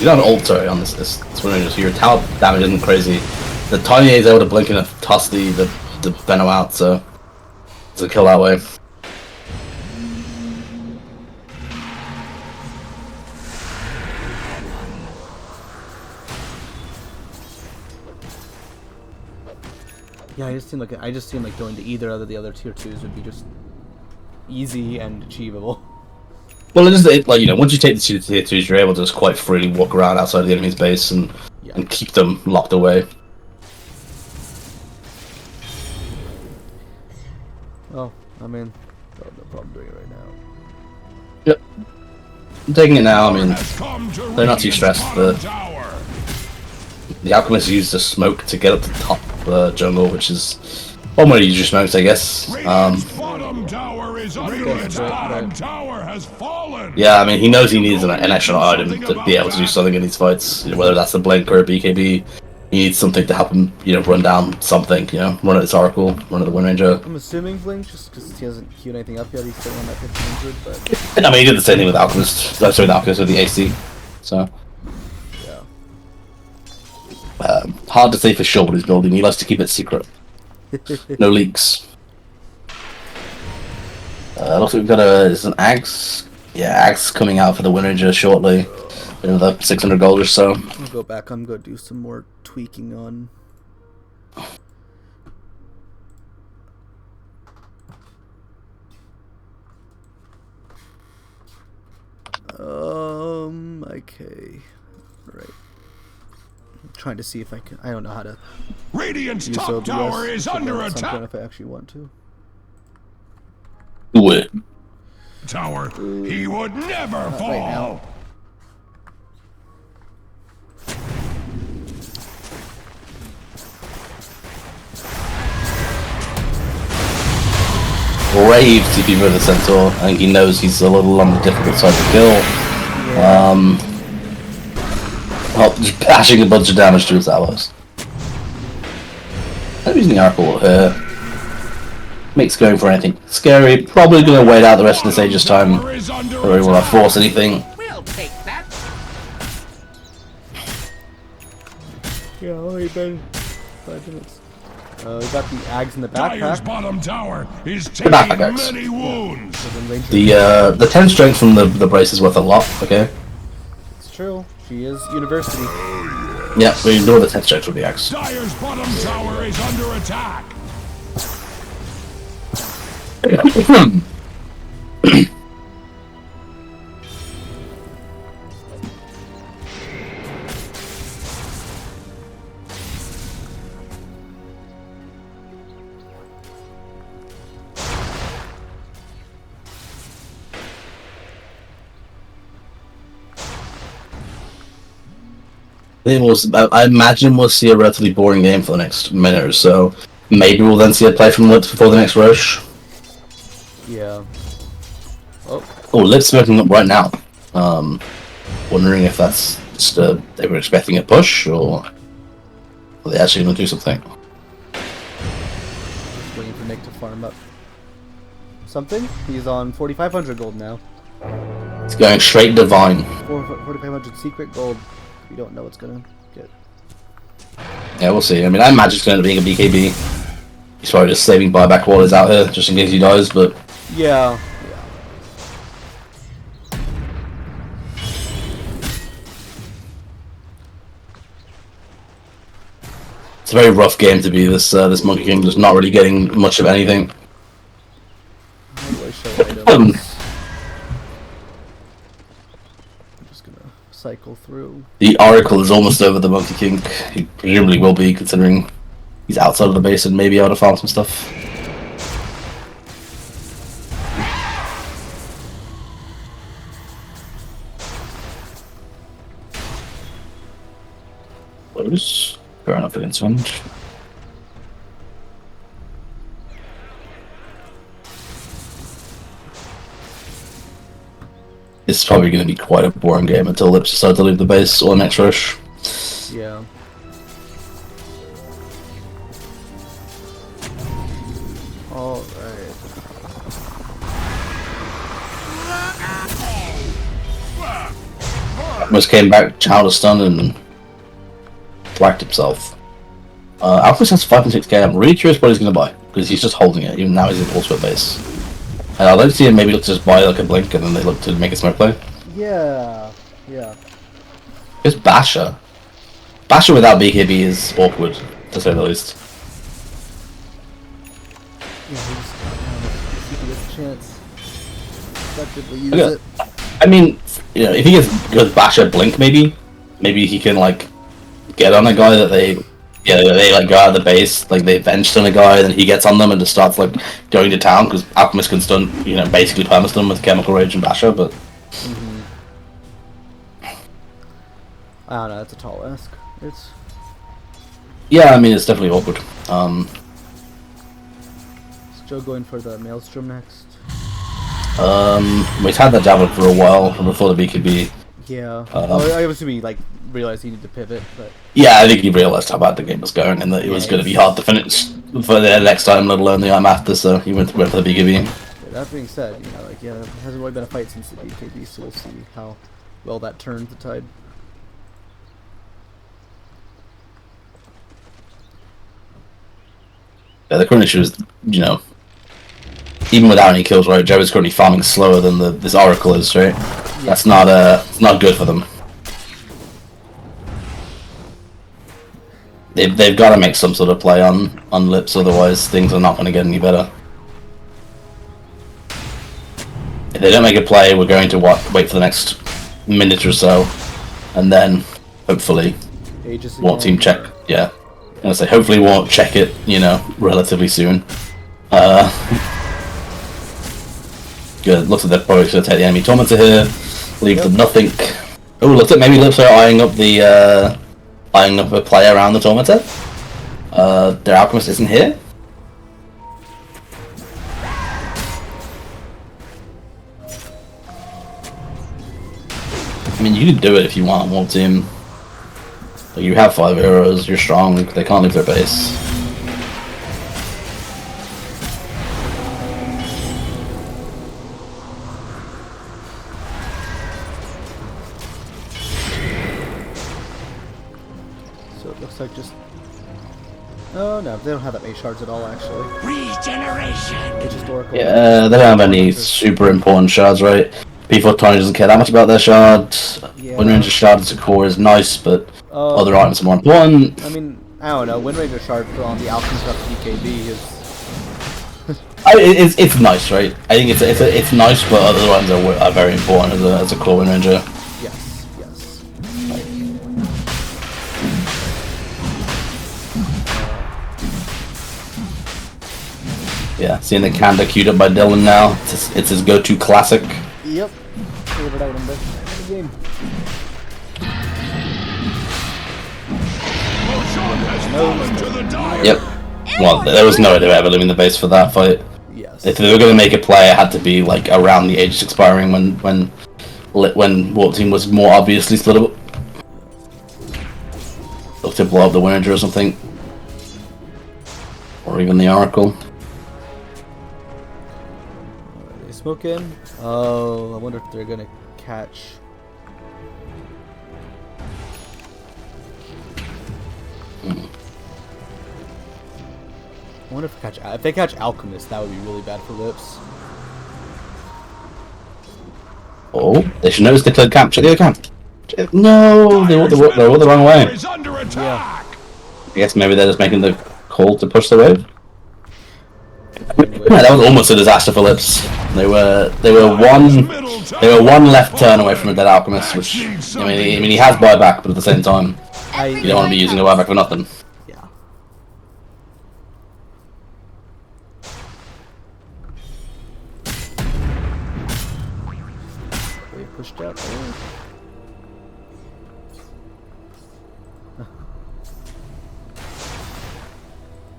you don't have an ult on this Twin Ranger, so your tower damage isn't crazy. The Tiny is able to blink and toss the Venom out, so it's a kill that way. Yeah, I just seem like going to either of the other tier 2s would be just easy and achievable. Well, once you take the tier 2s, you're able to just quite freely walk around outside of the enemy's base and keep them locked away. Oh, I mean, no problem doing it right now. Yep. I'm taking it now. I mean, they're not too stressed. The Alchemist used the smoke to get up to the top jungle, which is one way to use your smokes, I guess. Yeah, I mean, he knows he needs an extra item to be able to do something in these fights, whether that's the blink or a BKB. He needs something to help him, run down something, run at this Oracle, run at the Wind Ranger. I'm assuming Blink, just because he hasn't queued anything up yet, he's still on that 1500, but... I mean, he did the same thing with Alchemist. Sorry, the Alchemist with the AC. So... Yeah. Hard to say for sure what he's building. He likes to keep it secret. No leaks. Looks like we've got an Axe. Yeah, Axe coming out for the Wind Ranger shortly. Another 600 gold or so. I'll go back. I'm going to do some more tweaking on... Okay. Right. I'm trying to see if I can... I don't know how to... Radiant's use top OBS tower is under at some attack. point if I actually want to. Do it. Tower, he would never Not fall. right now. Brave TP for the Centaur. I think he knows he's a little on the difficult side to kill. Just bashing a bunch of damage to his allies. I'm using the Oracle here. Makes going for anything scary. Probably gonna wait out the rest of this Aegis time. Don't really want to force anything. We'll take that. Yeah, only been 5 minutes. We got the Ags in the Dyer's backpack. bottom tower is taking backpack many wounds. The 10 strength from the brace is worth a lot. Okay. It's true. She is university. Yeah, we ignore the 10 strength with the axe. Dyer's bottom tower is under attack. I imagine we'll see a relatively boring game for the next minute or so. Maybe we'll then see a play from Lips before the next rush. Yeah. Oh, Lips smoking up right now. Wondering if that's just they were expecting a push, or are they actually going to do something? Just waiting for Nick to farm up something. He's on 4,500 gold now. It's going straight divine. 4,500 secret gold. We don't know what's gonna get. Yeah, we'll see. I mean, I imagine it's going to be a BKB. He's probably just saving buyback wallets out here, just in case he dies, but... Yeah. It's a very rough game to be this Monkey King, just not really getting much of anything. How do I show items? I'm just gonna cycle through. The Oracle is almost over the Monkey King. He presumably will be, considering he's outside of the base and maybe able to farm some stuff. Close. Fair enough against Sponge. It's probably going to be quite a boring game until Lips decide to leave the base or the next rush. Yeah. Alright. Almost came back, child of stun, and whacked himself. Alphys has 5 and 6k. I'm really curious what he's going to buy, because he's just holding it, even now he's in full split base. And I'd like to see him maybe look to just buy like a blink and then they look to make a smoke play. Yeah. Yeah. It's Basher. Basher without BKB is awkward, to say the least. Yeah, if he gets a chance. Effectively use Okay. it. I mean, if he gets good Basher blink, maybe he can like get on a guy that they like go out of the base, like they benched on a guy, then he gets on them and just starts like going to town, because Alchemist can stun, basically perma-stun with Chemical Rage and Basher, but... I don't know, that's a tall ask. It's... Yeah, I mean, it's definitely awkward. Is Joe going for the Maelstrom next? We've had that Javelin for a while, from before the BKB. Yeah. Well, I was assuming like realized he needed to pivot, but Yeah, I think he realised how bad the game was going and that it was going to be hard to finish for the next time, let alone the time after. So he went for the BKB. that being said, you know, like yeah, it hasn't really been a fight since the BKB, so we'll see how well that turns the tide. Yeah, the current issue is, you know, even without any kills, right? Joe is currently farming slower than this Oracle is, right? Yeah. That's not it's not good for them. They've got to make some sort of play on Lips, otherwise things are not going to get any better. If they don't make a play, we're going to wait for the next minute or so, and then hopefully won't team check. Yeah, I'm gonna say hopefully won't check it. You know, relatively soon. Good. Looks like they're probably going to take the enemy Tormentor here. Leave them nothing. Oh, looks like maybe Lips are eyeing up the eyeing up a play around the Tormentor. Their Alchemist isn't here. I mean, you can do it if you want, Wolf Team. Like, you have 5 heroes, you're strong, they can't leave their base. So it looks like just... Oh no, they don't have that many shards at all, actually. Regeneration! It's just Oracle. Yeah, they don't have any super important shards, right? P4 Tony doesn't care that much about their shard. Yeah. Wind Ranger shard as a core is nice, but other items are more important. I mean, I don't know. Wind Ranger shard for on the Alchemist up BKB is. It's nice, right? I think it's nice, but other ones are very important as a core Wind Ranger. Yes, yes. Yeah, seeing the Kanda queued up by Dylan now, it's his go-to classic. Yep. Favorite item in the game. Yep. Well, there was no way they were ever leaving the base for that fight. Yes. If they were going to make a play, it had to be like around the Aegis expiring when Warp Team was more obviously split up. Look to blow up the Wind Ranger or something. Or even the Oracle. Are they smoking? Oh, I wonder if they're gonna catch. I wonder if they catch Alchemist, that would be really bad for Lips. Oh, they should notice they cleared camp. Check the other camp. No, they went the wrong way. Yeah. I guess maybe they're just making the call to push the wave. Yeah, that was almost a disaster for Lips. They were one left turn away from a dead Alchemist, which I mean he has buyback, but at the same time, you don't want to be using a buyback for nothing. Yeah. They pushed out there.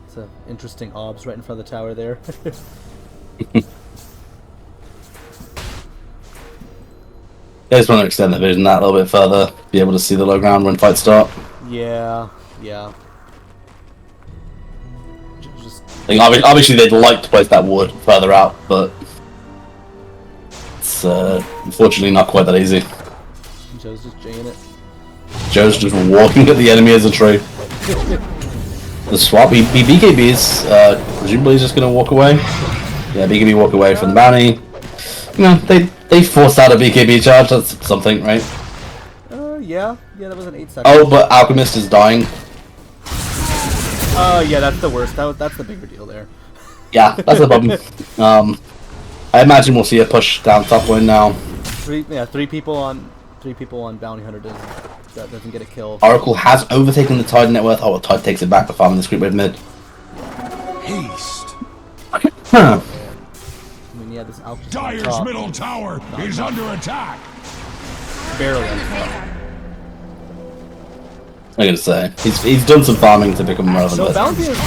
It's an interesting obs right in front of the tower there. I just want to extend the vision that a little bit further, be able to see the low ground when fights start. Yeah, yeah. Just I think obviously they'd like to place that wood further out, but it's unfortunately not quite that easy. Joe's just jaying it. Joe's just walking at the enemy as a tree. The swap, BKB's presumably he's just gonna walk away. Yeah, BKB walk away from the bounty. You know, they forced out a BKB charge, that's something, right? Yeah, that was an 8 seconds. Oh, but Alchemist is dying. Yeah, that's the worst. That's the bigger deal there. Yeah, that's the problem. I imagine we'll see a push down top lane now. Three people on Bounty Hunter doesn't get a kill. Oracle has overtaken the Tide net worth. Oh, Tide takes it back by farming this group wave mid. Haste. Huh. I mean, yeah, this Alchemist Dire's middle tower is under attack. barely. I'm gonna say he's done some farming to become relevant. So Bounty is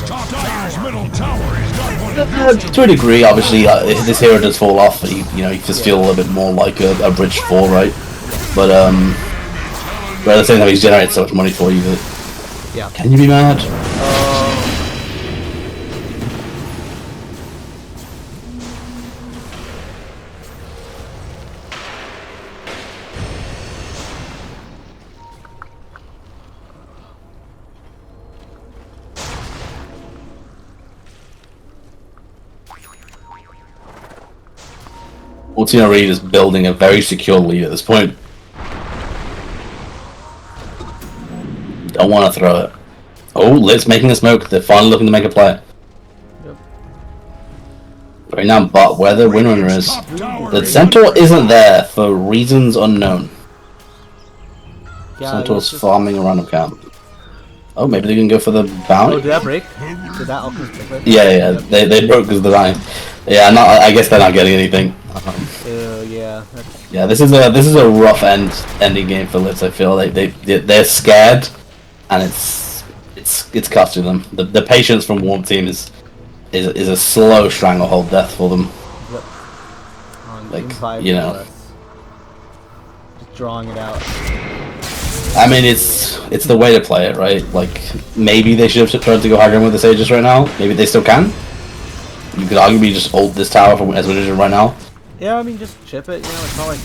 Dire's middle tower is not one of to a degree, obviously, this hero does fall off, but you just feel a little bit more like a bridge 4, right? But at the same time, he's generated so much money for you that Yeah. can you be mad? Ultima Reed is building a very secure lead at this point. Don't want to throw it. Oh, Lit's making a smoke. They're finally looking to make a play. Yep. Right now, but where the Windrunner is, the Centaur isn't there for reasons unknown. Yeah, Centaur's just... farming a random camp. Oh, maybe they can go for the Oh, bounty? did that break? Did that alchemist break? Yeah, they broke because of the bounty. Yeah, I guess they're not getting anything. Yeah. Yeah, this is a rough ending game for Lips. I feel like they're scared, and it's costing them. The patience from Warm Team is a slow stranglehold death for them. Yep. On Like, Team 5 you know. just drawing it out. I mean, it's the way to play it, right? Like, maybe they should have tried to go high ground with the Sages right now. Maybe they still can. You could arguably just ult this tower as Wizard right now. Yeah, I mean, just chip it, you know, it's not like...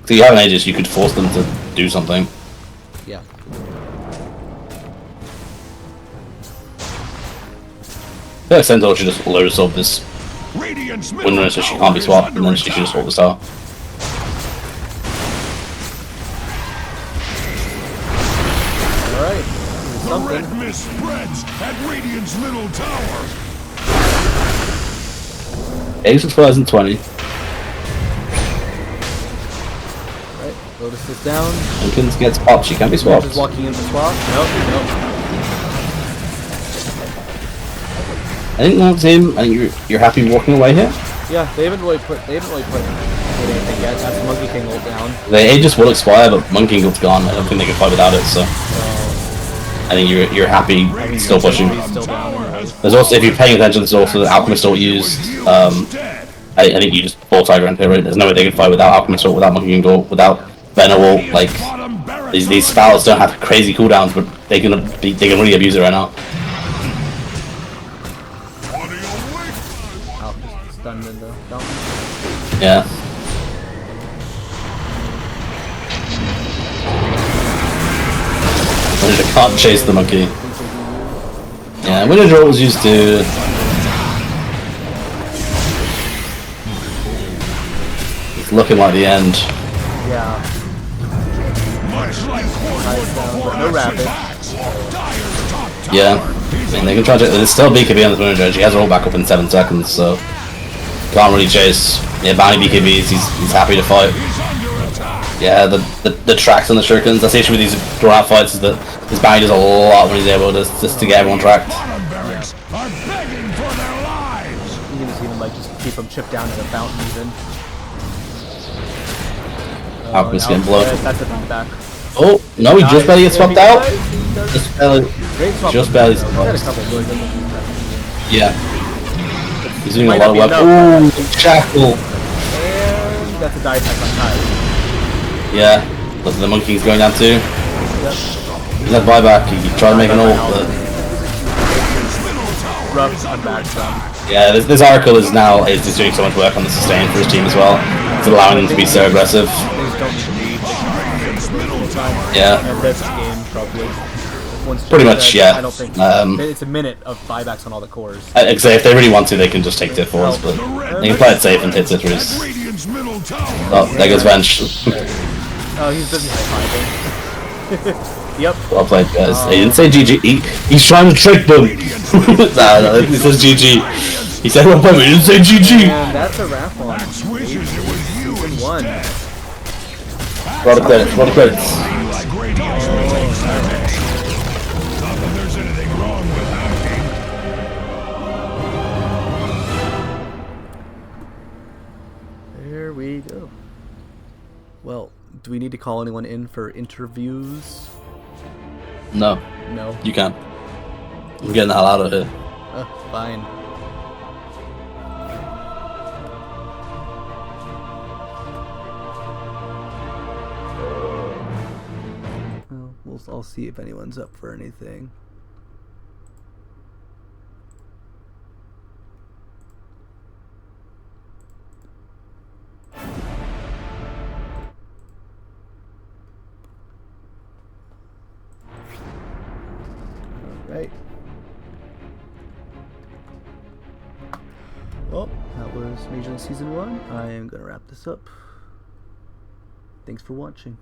So you have an Aegis, you could force them to do something. Yeah. I feel like Centaur should just load up this Windrunner so she can't be swapped, and then she should just ult this tower. Alright. The red mist spreads at Radiant's middle tower. Aegis expires in 20. Right, Lotus is down. Jenkins gets popped, she can't be swapped. Just walking in for swap. Nope. I think Warm Team, I think you're happy walking away here? Yeah, they haven't really put anything yet. That's the Monkey King ult down. The Aegis will expire, but Monkey King's gone. I don't think they can fight without it, so I think you're happy still pushing. Still down. There's also, if you're paying attention, there's also the Alchemist ult used. I think you just pull Tiger and right? There's no way they can fight without Alchemist ult, without Monkey King ult, without Venom ult. Like, these spells don't have crazy cooldowns, but they can really abuse it right now. Alchemist stunned in the down. Yeah. They can't chase the monkey. Yeah, Winter Draw was used to... It's looking like the end. Yeah. No rapid. Yeah. I mean, they can try to... There's still BKB on this Winter Draw. She has her all back up in 7 seconds, so... Can't really chase. Yeah, Bounty BKBs, he's happy to fight. Yeah, the tracks on the shurikens. That's the issue with these drawn out fights, is that this Bounty does a lot when he's able to just to get everyone tracked. You can just even like just keep them chipped down to the fountain even. Alchemist getting blown. That's a back. Oh, no, he just barely gets swapped out. Just barely. Great swap. Just barely Got a swapped. couple really good ones. Yeah. He's doing a Might lot of not work. be Ooh, Shackle. And that's a die attack on Tide. Yeah. Look, the monkey's going down too. Yep. He's had buyback. He tried to make an ult, but... Rough on back some. Yeah, this Oracle is now just doing so much work on the sustain for his team as well. It's allowing them to be so aggressive. Things don't need to lead. Yeah. And this game probably. Once Pretty much, yeah. I don't think it's a minute of buybacks on all the cores. Except if they really want to, they can just take tier 4s, but they can play it safe and hit tier 3s. Oh, there goes Venge. Oh, he's busy high-fiving. Yep. Well played, guys. He didn't say GG. He's trying to trick them. No, he says GG. He said well played, but he didn't say GG. And that's a wrap on. Season 1. Lot of credits, lot of credits. There we go. Well, do we need to call anyone in for interviews? No, No. you can't. I'm getting the hell out of here. Fine. I'll see if anyone's up for anything. Alright. Well, that was Mage League Season 1. I am going to wrap this up. Thanks for watching.